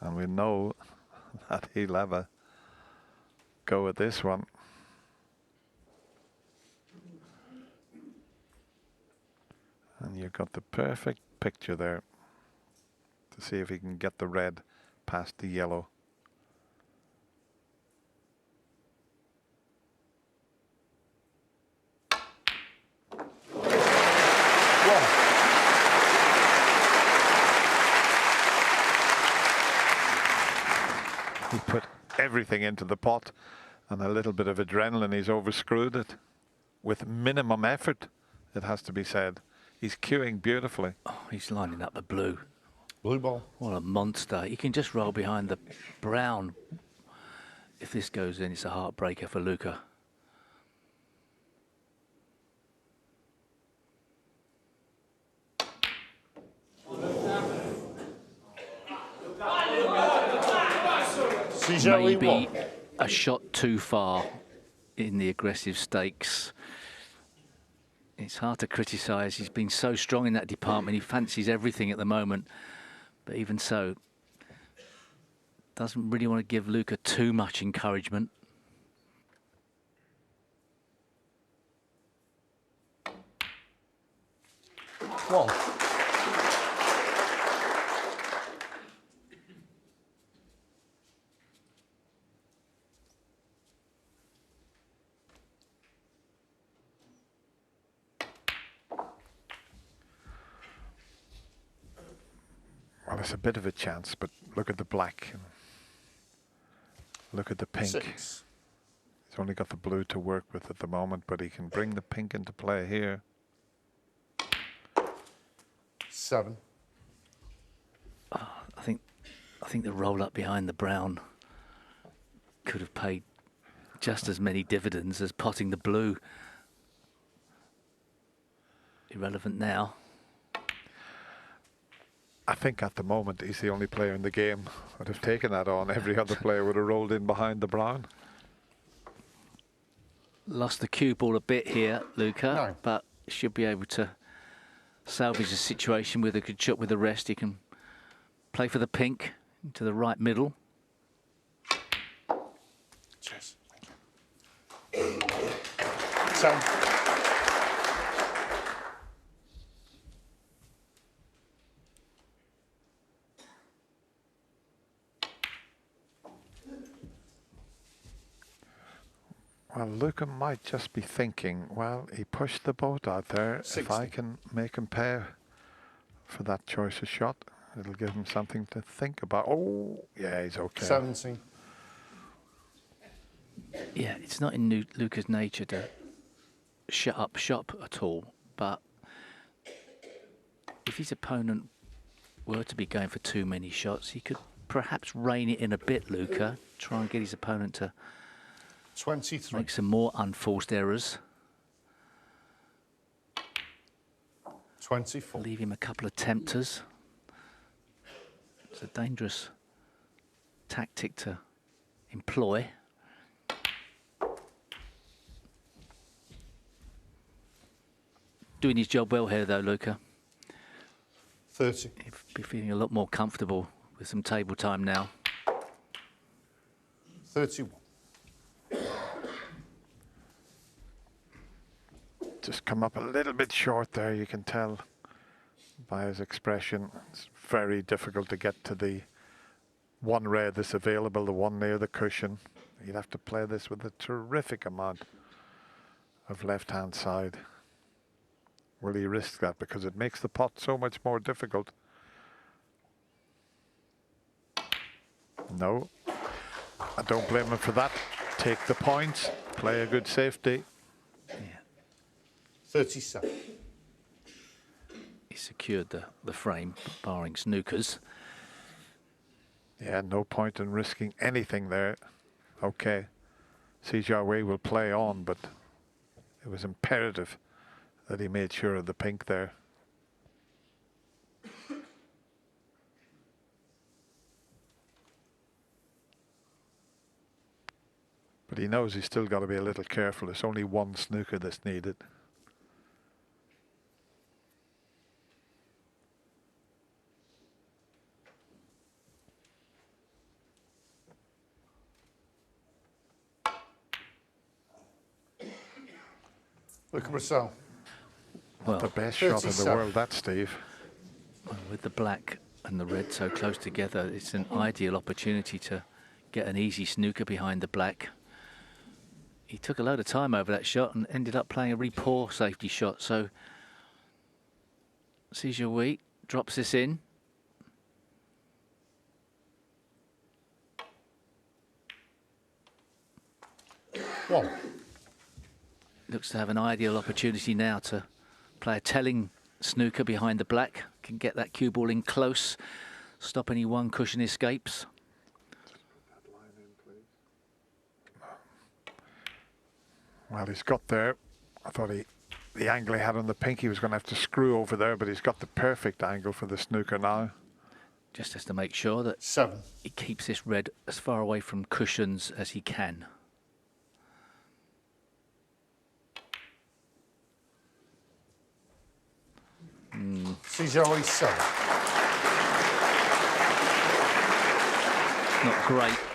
And we know that he'll have a go at this one. And you've got the perfect picture there to see if he can get the red past the yellow. He put everything into the pot, and a little bit of adrenaline, he's overscrewed it with minimum effort, it has to be said. He's cueing beautifully.
Oh, he's lining up the blue.
Blue ball.
What a monster. He can just roll behind the brown. If this goes in, it's a heartbreaker for Luca. Maybe a shot too far in the aggressive stakes. It's hard to criticise. He's been so strong in that department. He fancies everything at the moment. But even so, doesn't really want to give Luca too much encouragement.
One.
Well, it's a bit of a chance, but look at the black. Look at the pink.
6.
He's only got the blue to work with at the moment, but he can bring the pink into play here.
7.
I think the roll up behind the brown could have paid just as many dividends as potting the blue. Irrelevant now.
I think at the moment he's the only player in the game that would have taken that on. Every other player would have rolled in behind the brown.
Lost the cue ball a bit here, Luca,
No.
but should be able to salvage the situation with a good shot with the rest. He can play for the pink into the right middle.
Cheers. 7.
Well, Luca might just be thinking, well, he pushed the boat out there.
60.
If I can make him pay for that choice of shot, It'll give him something to think about. Oh, yeah, he's okay.
17.
Yeah, it's not in Luca's nature to shut up shop at all, but if his opponent were to be going for too many shots, he could perhaps rein it in a bit, Luca, try and get his opponent to
23.
make some more unforced errors.
24.
Leave him a couple of tempters. It's a dangerous tactic to employ. Doing his job well here, though, Luca.
30.
He'll be feeling a lot more comfortable with some table time now.
31.
Just come up a little bit short there, you can tell by his expression. It's very difficult to get to the one red that's available, the one near the cushion. You'd have to play this with a terrific amount of left-hand side. Will he risk that? Because it makes the pot so much more difficult. No, I don't blame him for that. Take the points, play a good safety.
Yeah.
37.
He secured the frame, barring snookers.
Yeah, no point in risking anything there. Okay, Jiahui will play on, but it was imperative that he made sure of the pink there. But he knows he's still got to be a little careful. There's only one snooker that's needed.
Luca Brecel.
Well,
The best shot in the
37.
world, that, Steve.
with the black and the red so close together, it's an ideal opportunity to get an easy snooker behind the black. He took a load of time over that shot and ended up playing a really poor safety shot. So Jiahui drops this in.
One.
Looks to have an ideal opportunity now to play a telling snooker behind the black. Can get that cue ball in close, stop any one cushion escapes.
Well, he's got there. I thought the angle he had on the pink, he was going to have to screw over there, but he's got the perfect angle for the snooker now.
Just has to make sure that
7.
he keeps this red as far away from cushions as he can.
Jiahui 7.
Not great.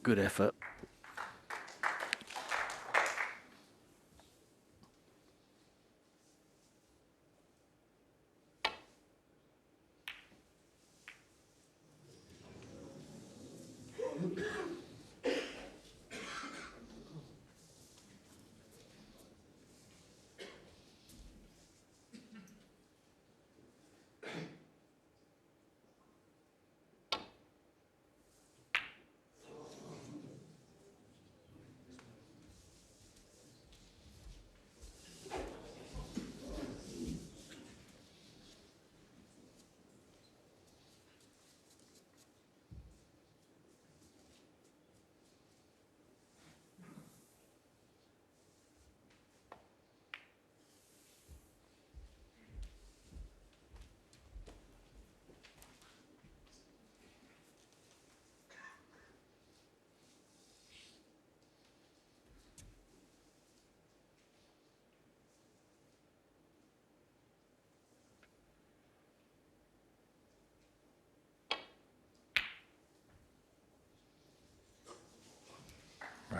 Good effort.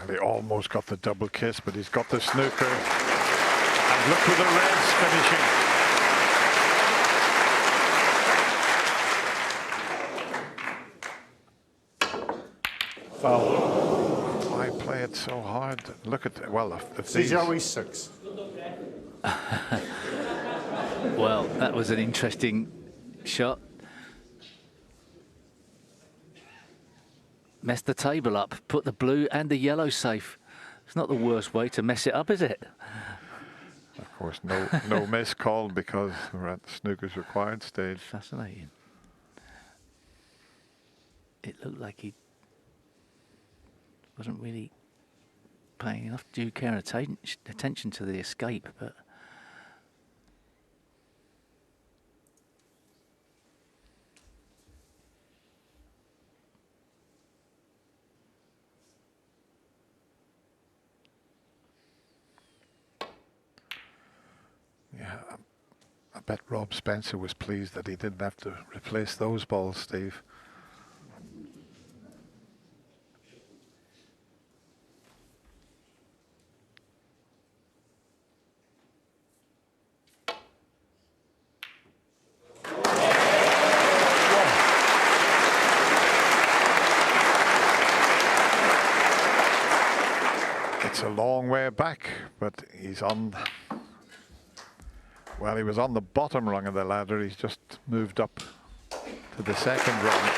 Well, he almost got the double kiss, but he's got the snooker. And look who the Reds finishing.
Foul.
Why play it so hard? Look at, well, if these...
Jiahui 6.
Well, that was an interesting shot. Messed the table up, put the blue and the yellow safe. It's not the worst way to mess it up, is it?
Of course, no miss called because we're at the snooker's required stage.
Fascinating. It looked like he wasn't really paying enough due care and attention to the escape, but
yeah, I bet Rob Spencer was pleased that he didn't have to replace those balls, Steve. It's a long way back, but he's on... Well, he was on the bottom rung of the ladder. He's just moved up to the second rung.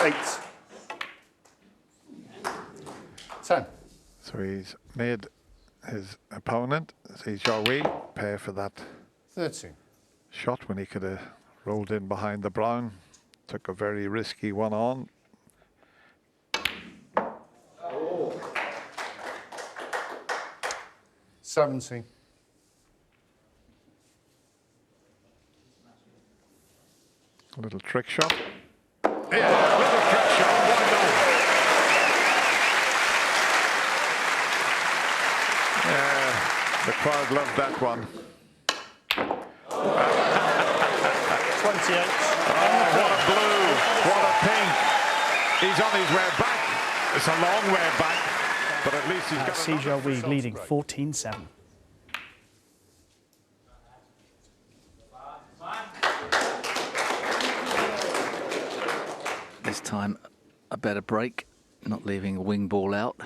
8. 10.
So he's made his opponent, Jiahui, pay for that
13.
shot when he could have rolled in behind the brown. Took a very risky one on.
Oh. 17.
A little trick shot. Yeah, a little trick shot. 1-0. Yeah, the crowd loved that one.
28.
Oh, what a blue, what a pink. He's on his way back. It's a long way back, but at least he's got...
Jiahui leading 14-7.
this time a better break, not leaving a wing ball out.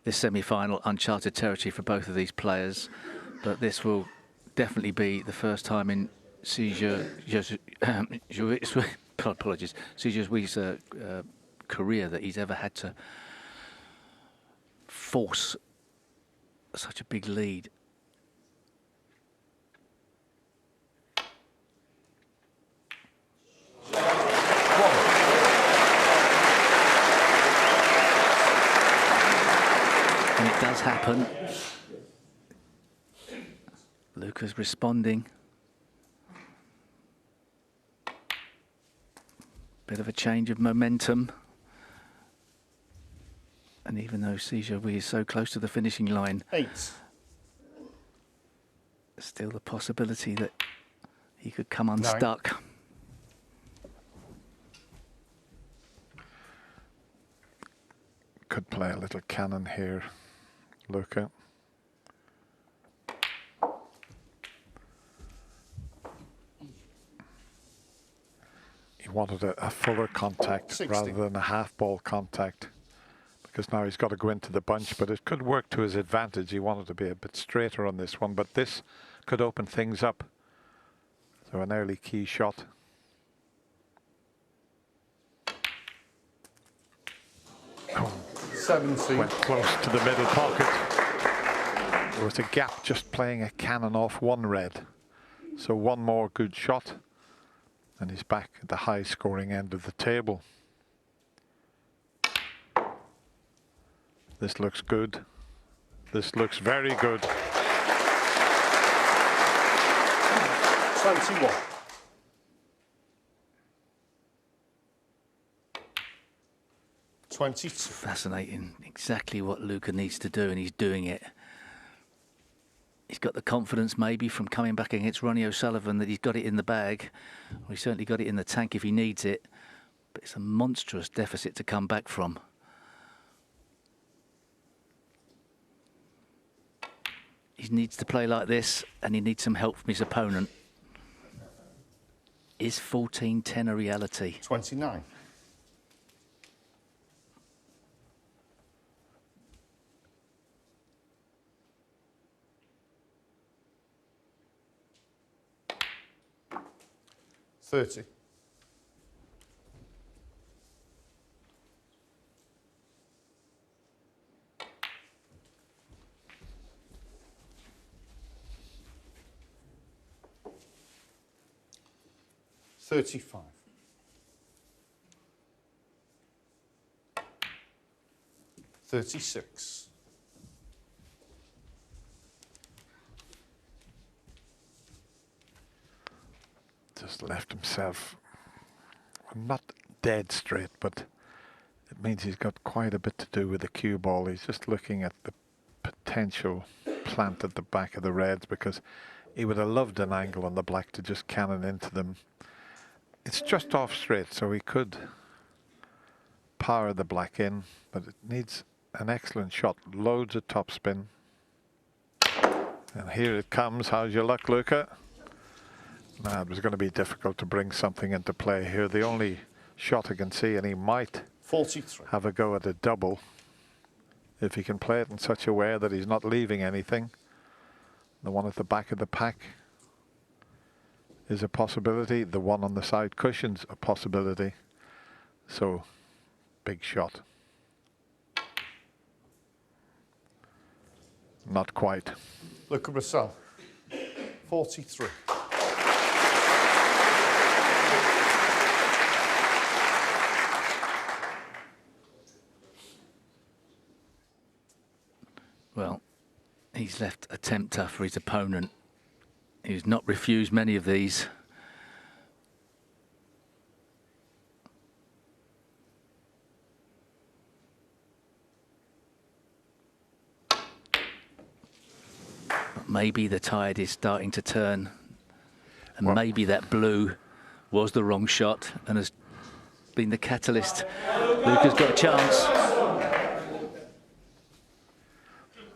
This semi-final, uncharted territory for both of these players, but this will definitely be the first time in Jiahui's career that he's ever had to force such a big lead. And it does happen. Luca's responding. Bit of a change of momentum. And even though Jiahui is so close to the finishing line,
8.
still the possibility that he could come unstuck.
9.
Could play a little cannon here, Luca. He wanted a fuller contact
60.
rather than a half ball contact, because now he's got to go into the bunch, but it could work to his advantage. He wanted to be a bit straighter on this one, but this could open things up. So an early key shot. Oh,
17.
went close to the middle pocket. There was a gap just playing a cannon off one red. So one more good shot and he's back at the high scoring end of the table. This looks good. This looks very good.
21.
Fascinating. Exactly what Luca needs to do, and he's doing it. He's got the confidence maybe from coming back against Ronnie O'Sullivan that he's got it in the bag. Well, he's certainly got it in the tank if he needs it. But it's a monstrous deficit to come back from. He needs to play like this, and he needs some help from his opponent. Is 14-10 a reality?
29. $30. $35. $36.
Just left himself not dead straight, but it means he's got quite a bit to do with the cue ball. He's just looking at the potential plant at the back of the reds, because he would have loved an angle on the black to just cannon into them. It's just off straight, so he could power the black in, but it needs an excellent shot. Loads of topspin. And here it comes. How's your luck, Luca? Now, it was going to be difficult to bring something into play here. The only shot I can see, and he might
43.
have a go at a double if he can play it in such a way that he's not leaving anything. The one at the back of the pack is a possibility. The one on the side cushion's a possibility. So, big shot. Not quite.
Luca Brecel. 43.
Well, he's left a tempter for his opponent. He's not refused many of these. But maybe the tide is starting to turn, and
Well,
maybe that blue was the wrong shot and has been the catalyst. Luca's got a chance.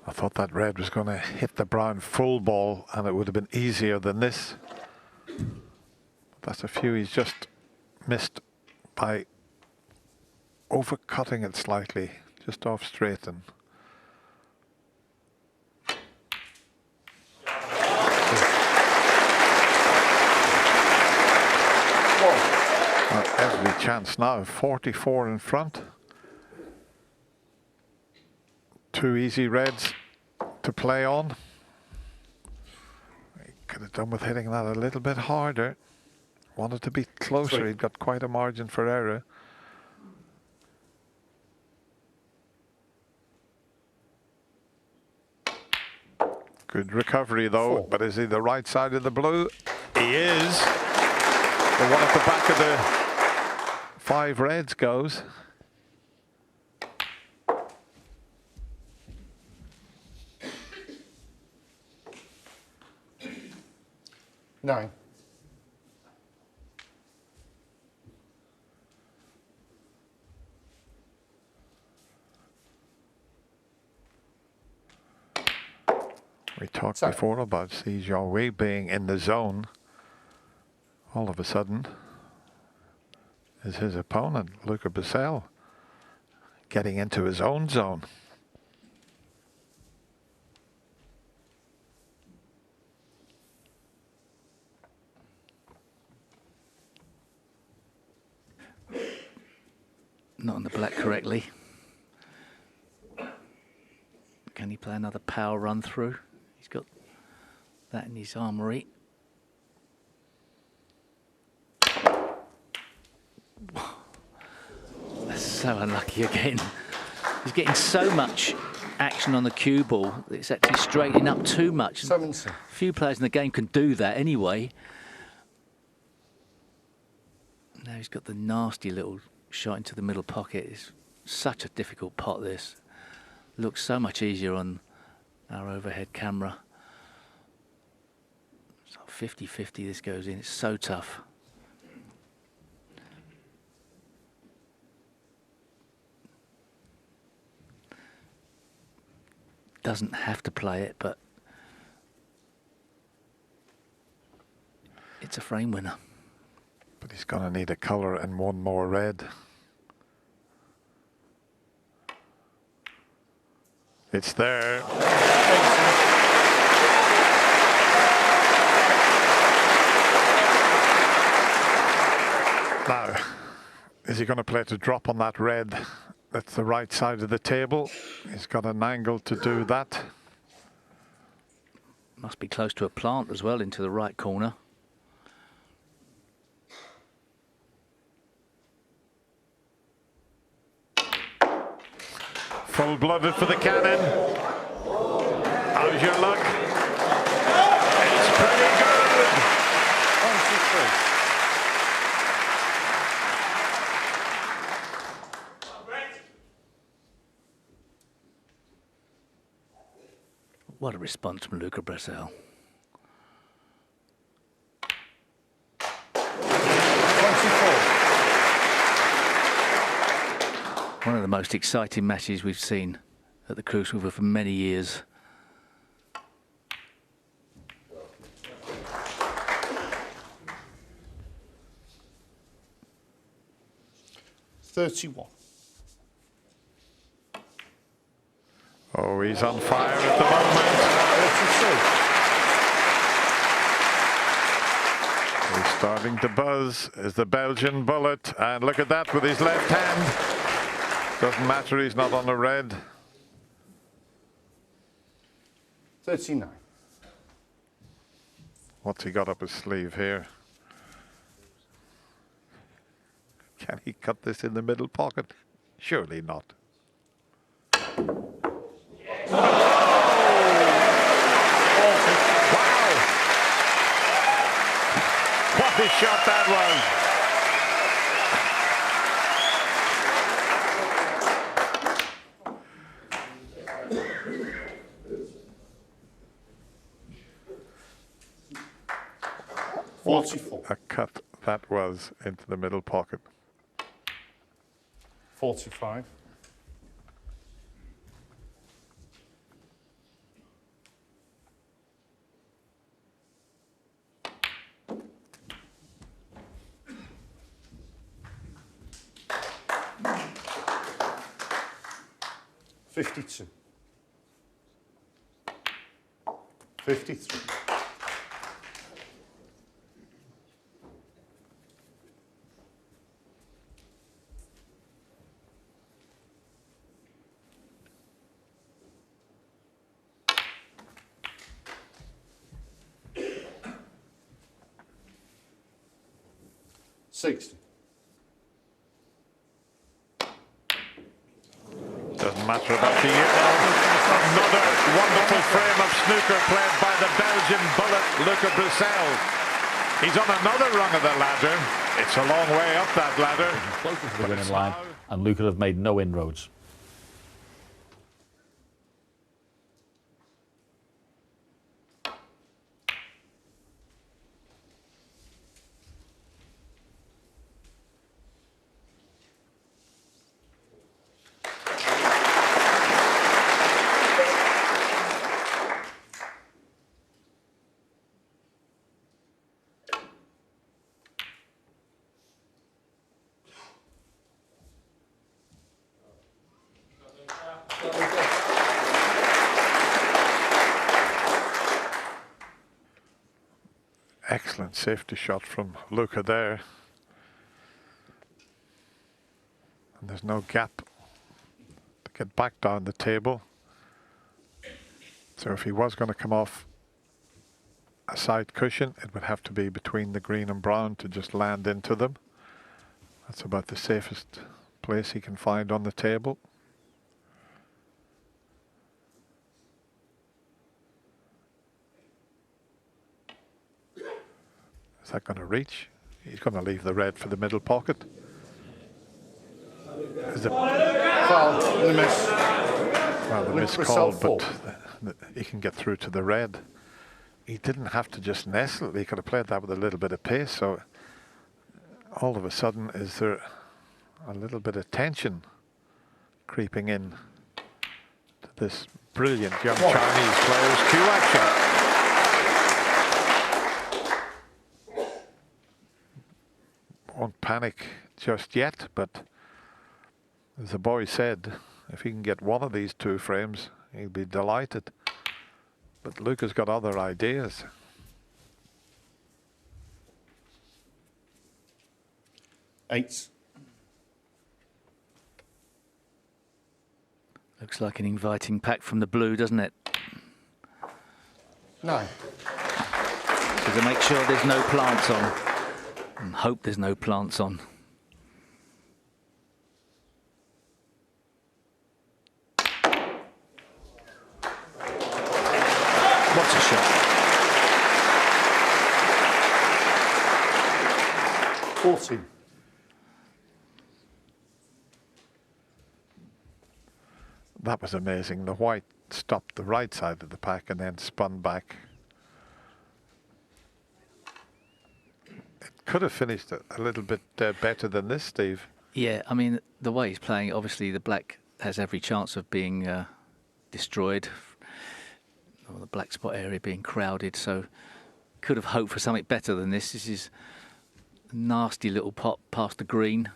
I thought that red was going to hit the brown full ball, and it would have been easier than this. That's a few he's just missed by overcutting it slightly, just off straight. And every chance now. 44 in front. Two easy reds to play on. He could have done with hitting that a little bit harder. Wanted to be closer. He'd got quite a margin for error. Good recovery though, but is he the right side of the blue? He is. The one at the back of the 5 reds goes.
$9.
We talked before about Jiahui being in the zone. All of a sudden, is his opponent, Luca Brecel, getting into his own zone.
Not on the black correctly. Can he play another power run through? He's got that in his armoury. That's so unlucky again. He's getting so much action on the cue ball that it's actually straightening up too much.
70.
Few players in the game can do that anyway. Now he's got the nasty little shot into the middle pocket. It's such a difficult pot, this. Looks so much easier on our overhead camera. 50-50 this goes in. It's so tough. Doesn't have to play it, but it's a frame winner.
But he's going to need a colour and one more red. It's there. Now, is he going to play to drop on that red? That's the right side of the table. He's got an angle to do that.
Must be close to a plant as well, into the right corner.
Full-blooded for the cannon. How's your luck? It's pretty good.
1, 2, 3.
What a response from Luca Brecel.
24.
One of the most exciting matches we've seen at the Crucible for many years.
$31.
Oh, he's on fire at the moment.
32.
He's starting to buzz as the Belgian bullet. And look at that with his left hand. Doesn't matter, he's not on the red.
39.
What's he got up his sleeve here? Can he cut this in the middle pocket? Surely not. Wow! What a shot that was!
44.
A cut that was into the middle pocket.
45. 52. 53. 60.
Doesn't matter about the year. Another wonderful frame of snooker played by the Belgian bullet, Luca Brecel. He's on another rung of the ladder. It's a long way up that ladder.
Closer to the winning line, and Luca have made no inroads.
Excellent safety shot from Luca there. And there's no gap to get back down the table. So if he was going to come off a side cushion, it would have to be between the green and brown to just land into them. That's about the safest place he can find on the table. Is that going to reach? He's going to leave the red for the middle pocket. Is it?
Foul. The miss.
Well, the
Luca
miss call,
Brecel
but he can get through to the red. he didn't have to just nestle. He could have played that with a little bit of pace. So all of a sudden, is there a little bit of tension creeping in to this brilliant young Chinese player's cue action? Won't panic just yet, but as the boy said, if he can get one of these 2 frames, he'll be delighted. But Luca's got other ideas.
Eights.
Looks like an inviting pack from the blue, doesn't it?
9.
So to make sure there's no plants on. And hope there's no plants on. What's a shot?
14.
That was amazing. The white stopped the right side of the pack and then spun back. It could have finished a little bit better than this, Steve.
Yeah, I mean, the way he's playing, obviously the black has every chance of being destroyed, or the black spot area being crowded, so could have hoped for something better than this. This is a nasty little pot past the green.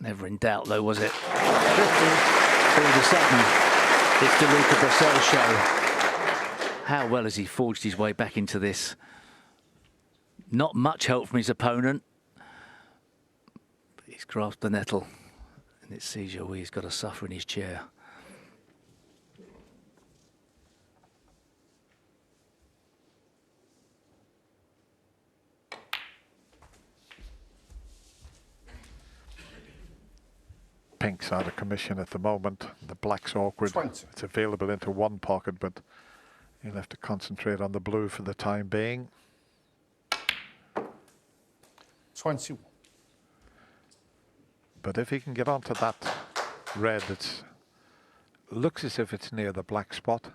Never in doubt, though, was it?
15.
All of a sudden, it's the Luca Brecel show. How well has he forged his way back into this? Not much help from his opponent. But he's grasped the nettle. And it's Jiahui he's got to suffer in his chair.
Pink's out of commission at the moment. The black's awkward.
20.
It's available into one pocket, but he'll have to concentrate on the blue for the time being.
21.
But if he can get onto that red, it looks as if it's near the black spot.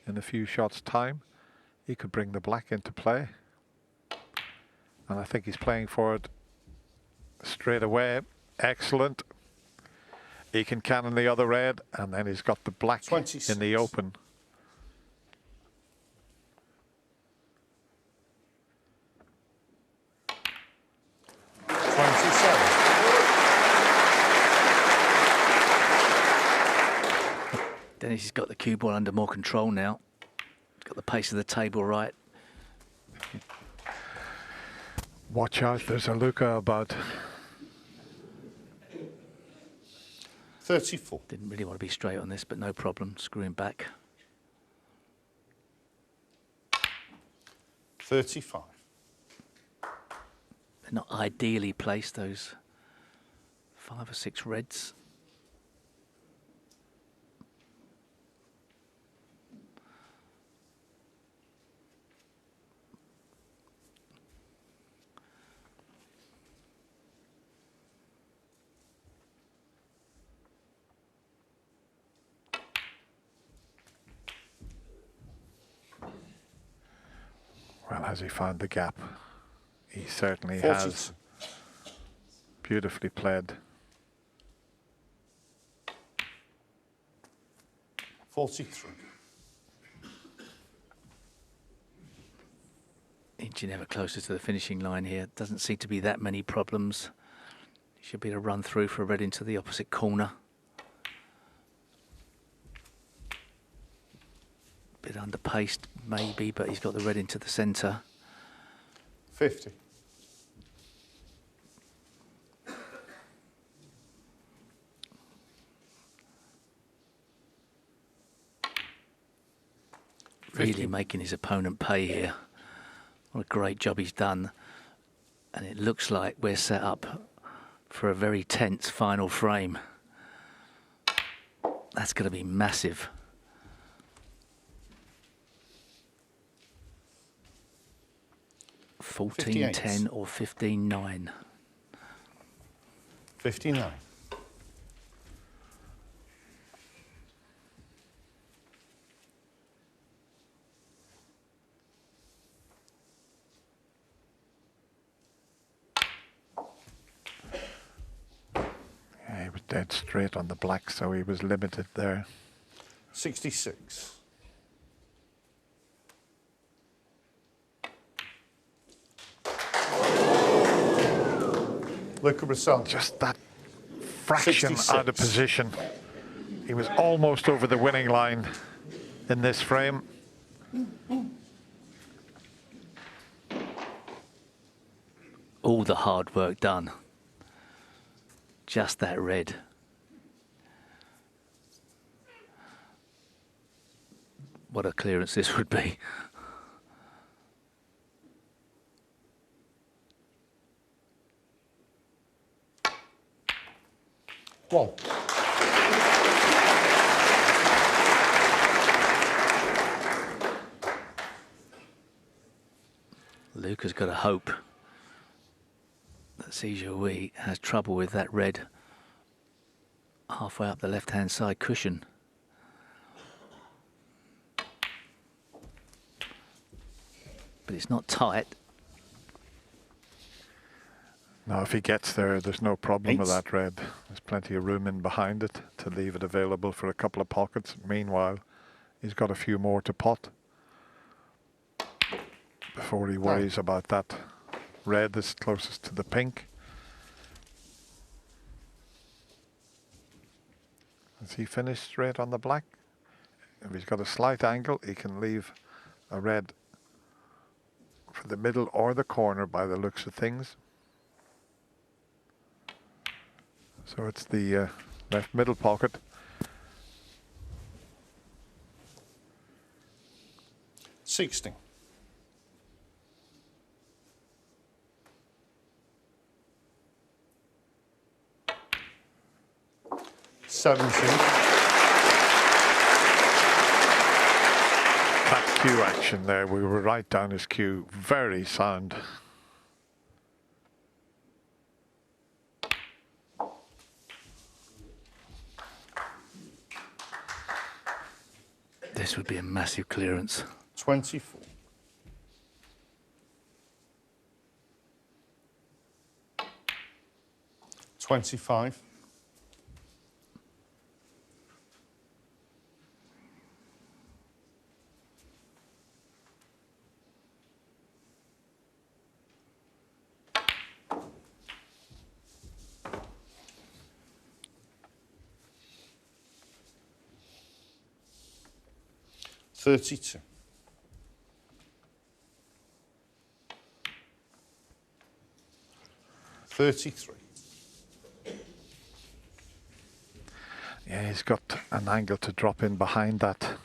In a few shots' time, he could bring the black into play. And I think he's playing for it straight away. Excellent. He can cannon the other red, and then he's got the black
26.
in the open.
Dennis has got the cue ball under more control now. He's got the pace of the table right.
Watch out, there's a Luca about.
34.
Didn't really want to be straight on this, but no problem. Screwing back.
35.
They're not ideally placed, those 5 or 6 reds.
Well, has he found the gap? He certainly
40.
has. Beautifully played.
43.
Inching ever closer to the finishing line here. Doesn't seem to be that many problems. Should be able to run through for a red into the opposite corner. Bit underpaced maybe, but he's got the red into the centre.
50.
Really making his opponent pay here. What a great job he's done. And it looks like we're set up for a very tense final frame. That's going to be massive. 14-10 or 15-9.
59.
dead straight on the black, so he was limited there.
66. Luca Brecel.
Just that fraction
66.
out of position. He was almost over the winning line in this frame.
All the hard work done. Just that red. What a clearance this would be.
One.
Luca's got to hope that Jiahui has trouble with that red halfway up the left-hand side cushion. But it's not tight.
Now, if he gets there, there's no problem with
8.
that red. There's plenty of room in behind it to leave it available for a couple of pockets. Meanwhile, he's got a few more to pot before he worries about that red that's closest to the pink. Has he finished straight on the black? If he's got a slight angle, he can leave a red for the middle or the corner by the looks of things. So it's the left middle pocket.
$60.
That cue action there, we were right down his cue. Very sound.
This would be a massive clearance.
24. $25. $32. $33.
Yeah, he's got an angle to drop in behind that.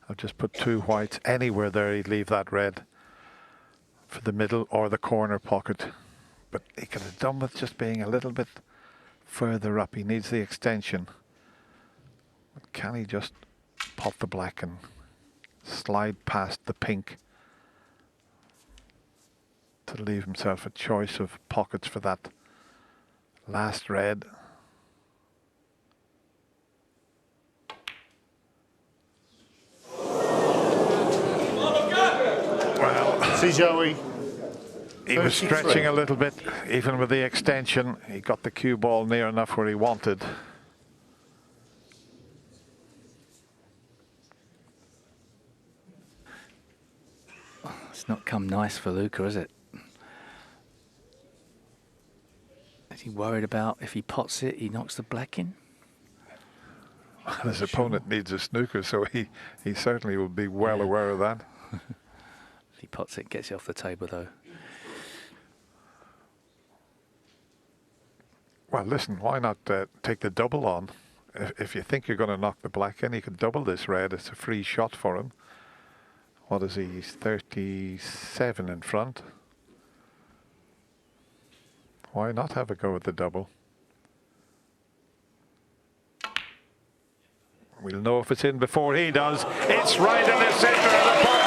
I'll just put two whites anywhere there. He'd leave that red for the middle or the corner pocket. But he could have done with just being a little bit further up. He needs the extension. But can he just pop the black and slide past the pink to leave himself a choice of pockets for that last red?
Jiahui.
He was stretching a little bit, even with the extension. He got the cue ball near enough where he wanted.
It's not come nice for Luca, is it? Is he worried about if he pots it, he knocks the black in?
His opponent needs a snooker, so he certainly will be well aware of that.
If he pots it, gets it off the table though.
Well, listen, why not take the double on? If you think you're going to knock the black in, he could double this red. It's a free shot for him. What is he? He's 37 in front. Why not have a go at the double? We'll know if it's in before he does. It's right in the center of the pocket.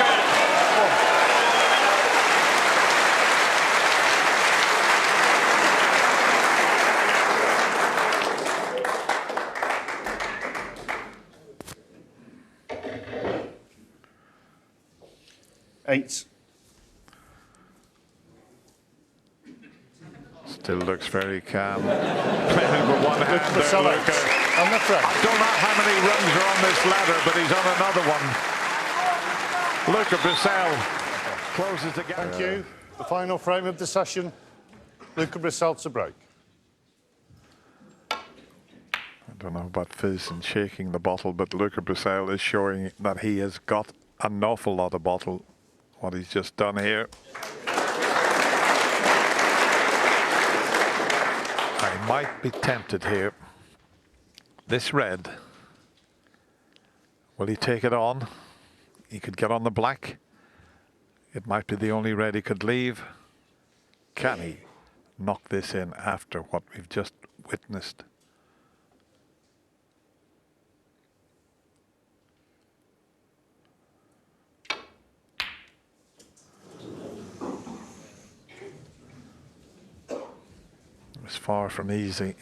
Still looks very calm. Playing with one hand
The
there,
sellout
Luca.
on the front.
I don't know how many runs are on this ladder, but he's on another one. Luca Brecel closes the gap.
Thank you. The final frame of the session. Luca Brecel to break.
I don't know about fizz and shaking the bottle, but Luca Brecel is showing that he has got an awful lot of bottle, what he's just done here. I might be tempted here. This red, will he take it on? He could get on the black. It might be the only red he could leave. Can he knock this in after what we've just witnessed? It's far from easy.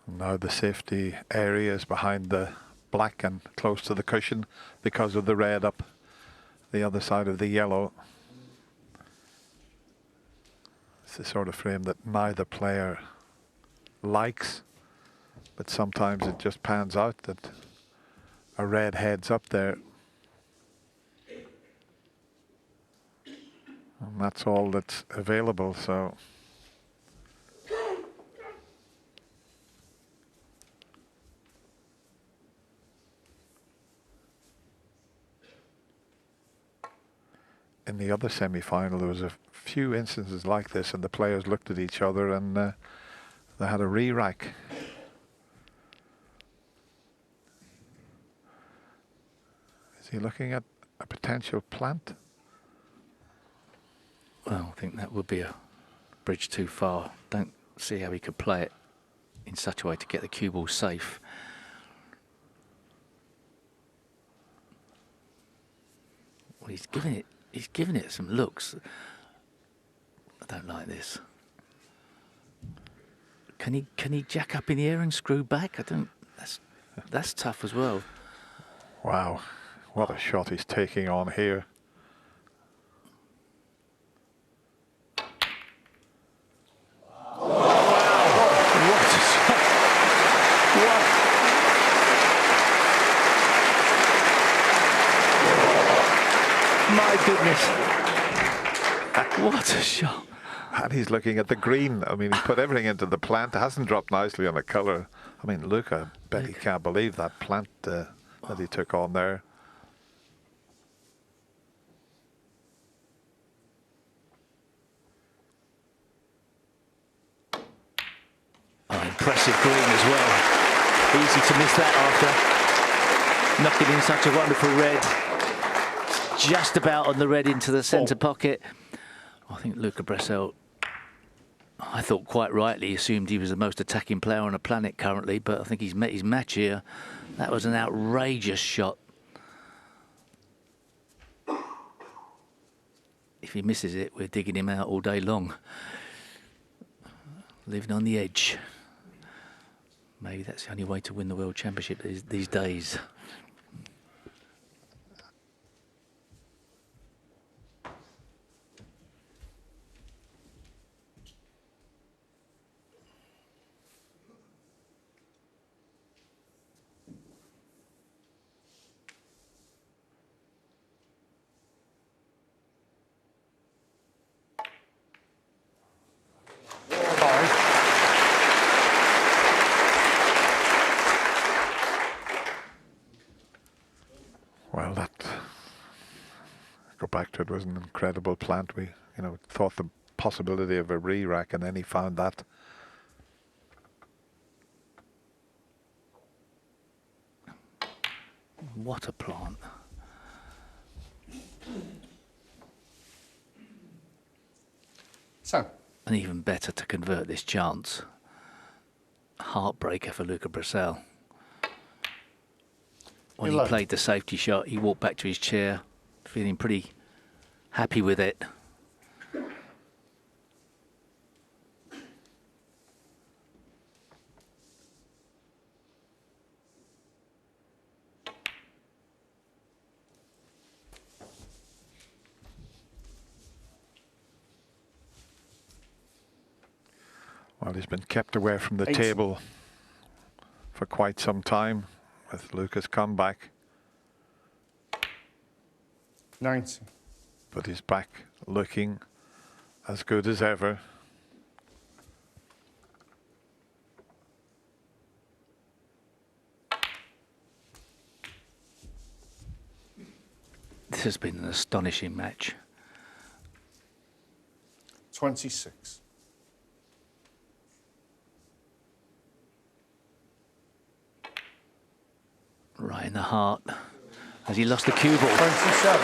Now the safety area is behind the black and close to the cushion because of the red up the other side of the yellow. It's the sort of frame that neither player likes, but sometimes it just pans out that a red heads up there. And that's all that's available, so. In the other semi-final, there was a few instances like this, and the players looked at each other and they had a re-rack. Is he looking at a potential plant?
Well, I think that would be a bridge too far. Don't see how he could play it in such a way to get the cue ball safe. Well, he's giving it some looks. I don't like this. Can he jack up in the air and screw back? I don't. That's tough as well.
Wow, what a shot he's taking on here.
My goodness. What a shot.
And he's looking at the green. I mean, he put everything into the plant. It hasn't dropped nicely on the colour. I mean, Luca, I bet he can't believe that plant that he took on there.
Oh, impressive green as well. Easy to miss that after knocking in such a wonderful red. Just about on the red into the centre pocket. I think Luca Brecel, I thought quite rightly, assumed he was the most attacking player on the planet currently, but I think he's met his match here. That was an outrageous shot. If he misses it, we're digging him out all day long. Living on the edge. Maybe that's the only way to win the World Championship these days.
Well, go back to it, was an incredible plant. We, thought the possibility of a re-rack, and then he found that.
What a plant.
So,
And even better to convert this chance. Heartbreaker for Luca Brecel. When he played the safety shot, he walked back to his chair, feeling pretty happy with it.
Well, he's been kept away from the
8.
table for quite some time with Luca's comeback,
90.
but he's back looking as good as ever.
This has been an astonishing match.
26.
Right in the heart. Has he lost the cue ball?
27.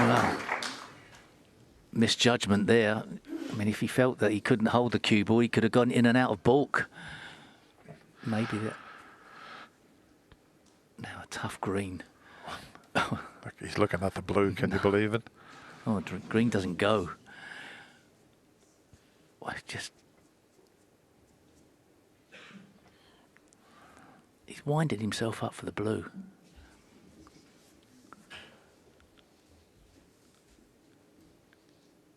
Well, misjudgment there. I mean, if he felt that he couldn't hold the cue ball, he could have gone in and out of balk. Maybe that. Now a tough green.
Look, he's looking at the blue, can you believe it?
Oh, green doesn't go. Well, just... He's winding himself up for the blue.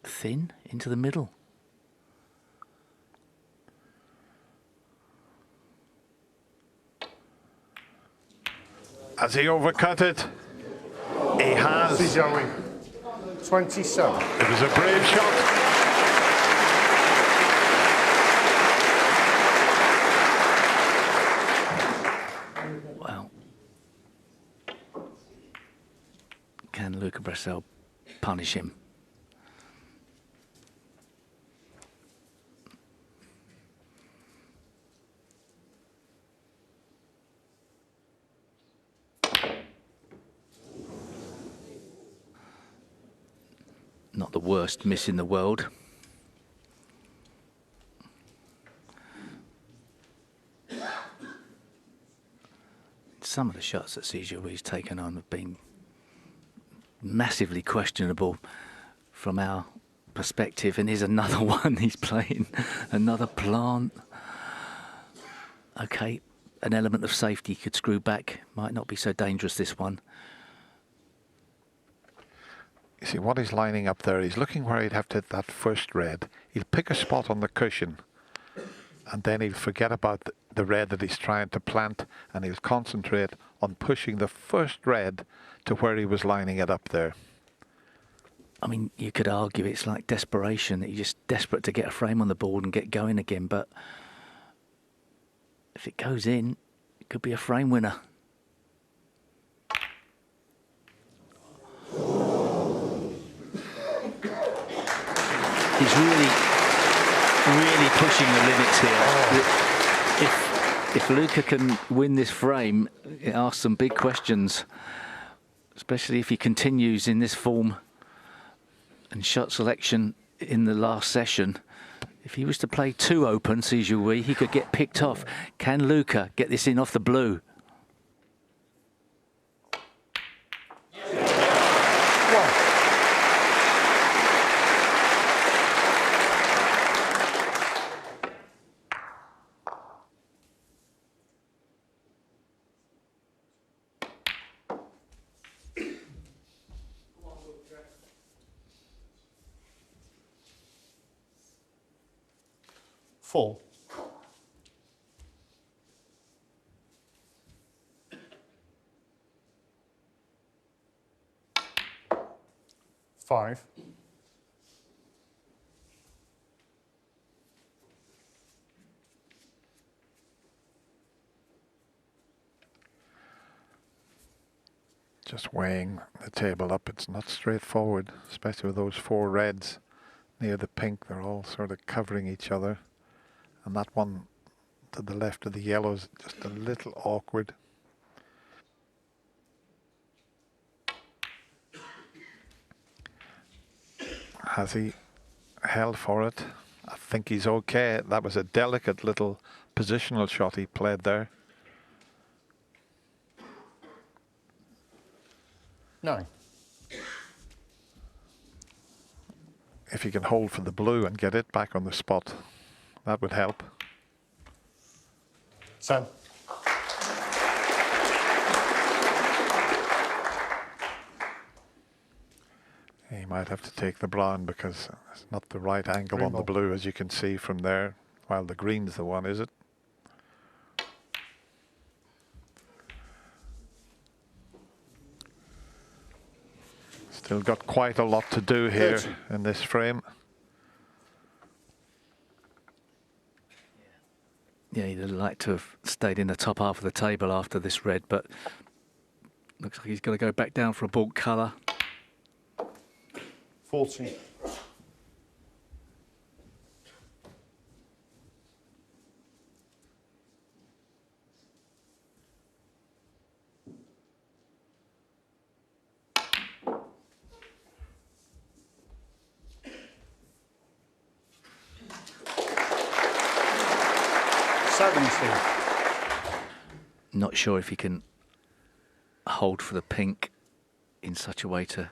Thin into the middle.
Has he overcut it? He has.
Jiahui. 27.
It was a brave shot.
Well, can Luca Brecel punish him? Not the worst miss in the world. Some of the shots that Jiahui's taken on have been massively questionable from our perspective, and here's another one he's playing, another plant. Okay, an element of safety could screw back, might not be so dangerous this one.
You see what he's lining up there, he's looking where he'd have to hit that first red. He'll pick a spot on the cushion and then he'll forget about the red that he's trying to plant, and he'll concentrate on pushing the first red to where he was lining it up there.
I mean, you could argue it's like desperation, that you're just desperate to get a frame on the board and get going again, but if it goes in, it could be a frame winner. He's really pushing the limits here. If Luca can win this frame, it asks some big questions, especially if he continues in this form and shot selection in the last session. If he was to play too open, Jiahui, he could get picked off. Can Luca get this in off the blue?
Four. 5.
Just weighing the table up, it's not straightforward, especially with those 4 reds near the pink. They're all sort of covering each other, and that one to the left of the yellow is just a little awkward. Has he held for it? I think he's okay. That was a delicate little positional shot he played there.
9.
If he can hold for the blue and get it back on the spot, that would help.
10.
He might have to take the brown because it's not the right angle
Green
on the
ball.
blue, as you can see from there. While the green's the one, is it? Still got quite a lot to do here
30.
in this frame.
Yeah, he'd like to have stayed in the top half of the table after this red, but looks like he's got to go back down for a baulk colour.
40.
Not sure if he can hold for the pink in such a way to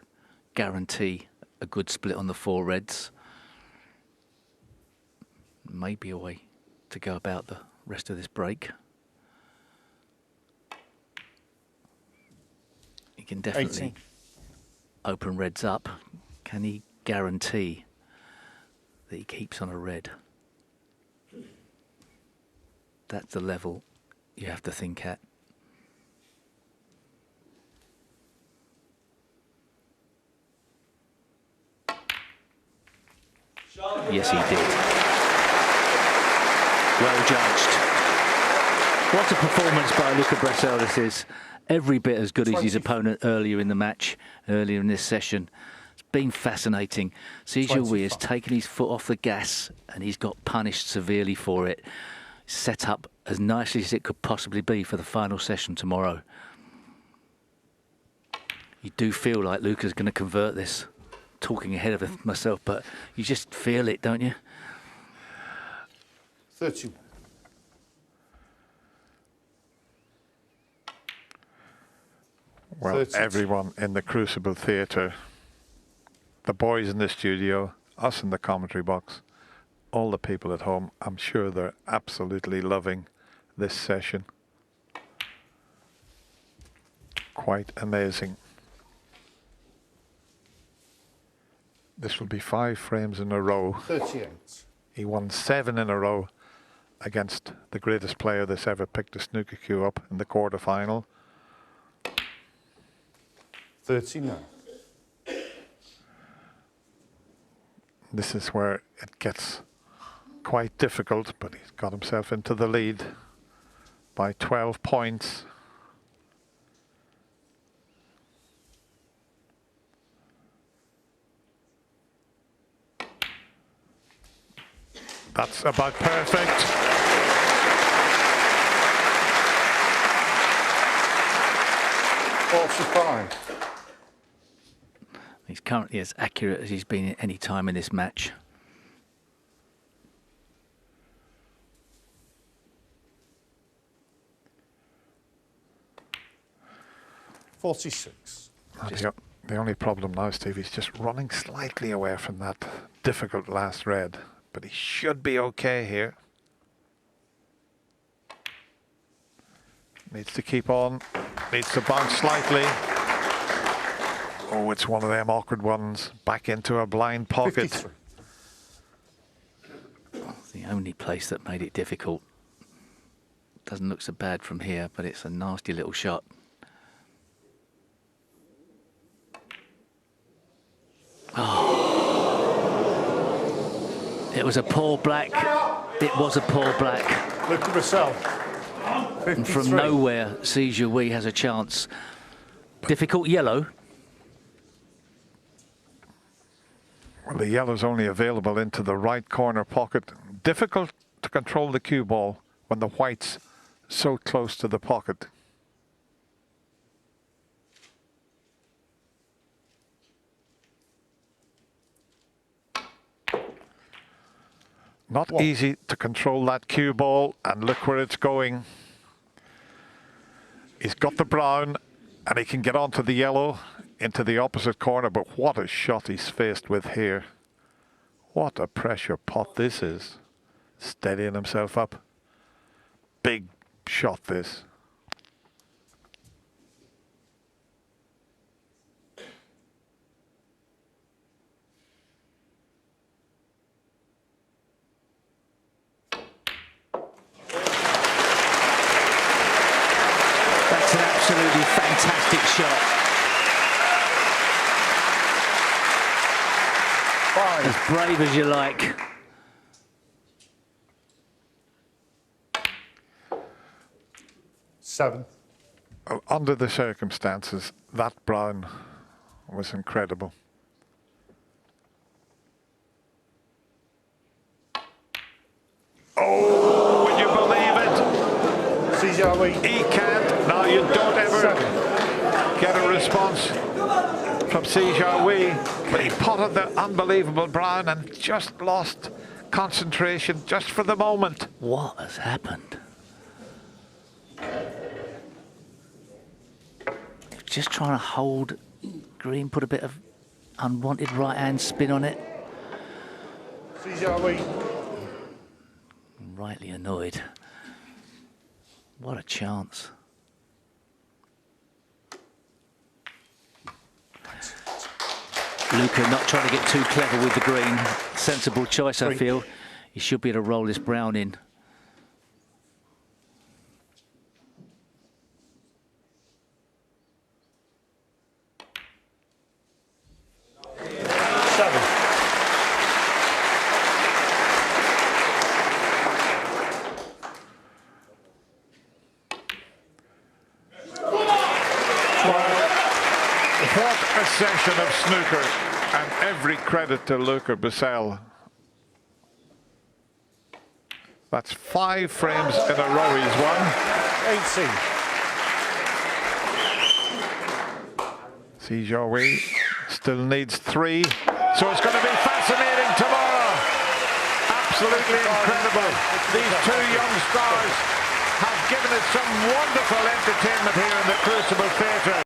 guarantee a good split on the 4 reds. Maybe a way to go about the rest of this break. He can definitely
18.
open reds up. Can he guarantee that he keeps on a red? That's the level you have to think at. Yes, he did. Well judged. What a performance by Luca Brecel this is. Every bit as good as his opponent earlier in the match, earlier in this session. It's been fascinating. Jiahui has taken his foot off the gas and he's got punished severely for it. Set up as nicely as it could possibly be for the final session tomorrow. You do feel like Luca's going to convert this. Talking ahead of myself, but you just feel it, don't you?
30.
Well,
30.
everyone in the Crucible Theatre, the boys in the studio, us in the commentary box, all the people at home, I'm sure they're absolutely loving this session. Quite amazing. This will be 5 frames in a row.
38.
He won 7 in a row against the greatest player that's ever picked a snooker cue up in the quarter-final.
39.
This is where it gets quite difficult, but he's got himself into the lead by 12 points. That's about perfect.
Fine.
He's currently as accurate as he's been at any time in this match.
$46.
The only problem now, Steve, he's just running slightly away from that difficult last red, but he should be okay here. Needs to keep on, needs to bounce slightly. Oh, it's one of them awkward ones. Back into a blind pocket.
53.
The only place that made it difficult. Doesn't look so bad from here, but it's a nasty little shot. Oh. It was a poor black. It was a poor black.
Luca Brecel.
And from nowhere, Jiahui has a chance. Difficult yellow.
Well, the yellow's only available into the right corner pocket. Difficult to control the cue ball when the white's so close to the pocket. Not easy to control that cue ball, and look where it's going. He's got the brown, and he can get onto the yellow into the opposite corner, but what a shot he's faced with here. What a pressure pot this is. Steadying himself up. Big shot this.
absolutely fantastic shot. As brave as you like.
Seven.
Under the circumstances, that brown was incredible. Oh, would you believe it?
Jiahui.
He can't. Now you don't ever get a response from Jiahui, but he potted the unbelievable brown and just lost concentration just for the moment.
What has happened? Just trying to hold green, put a bit of unwanted right-hand spin on it.
Jiahui.
Rightly annoyed. What a chance. Luca not trying to get too clever with the green. Sensible choice, I feel. He should be able to roll this brown in.
What a session of snooker, and every credit to Luca Brecel. That's 5 frames in a row he's won.
18.
Jiahui still needs 3, so it's going to be fascinating tomorrow. Absolutely incredible. These 2 young stars have given us some wonderful entertainment here in the Crucible Theatre.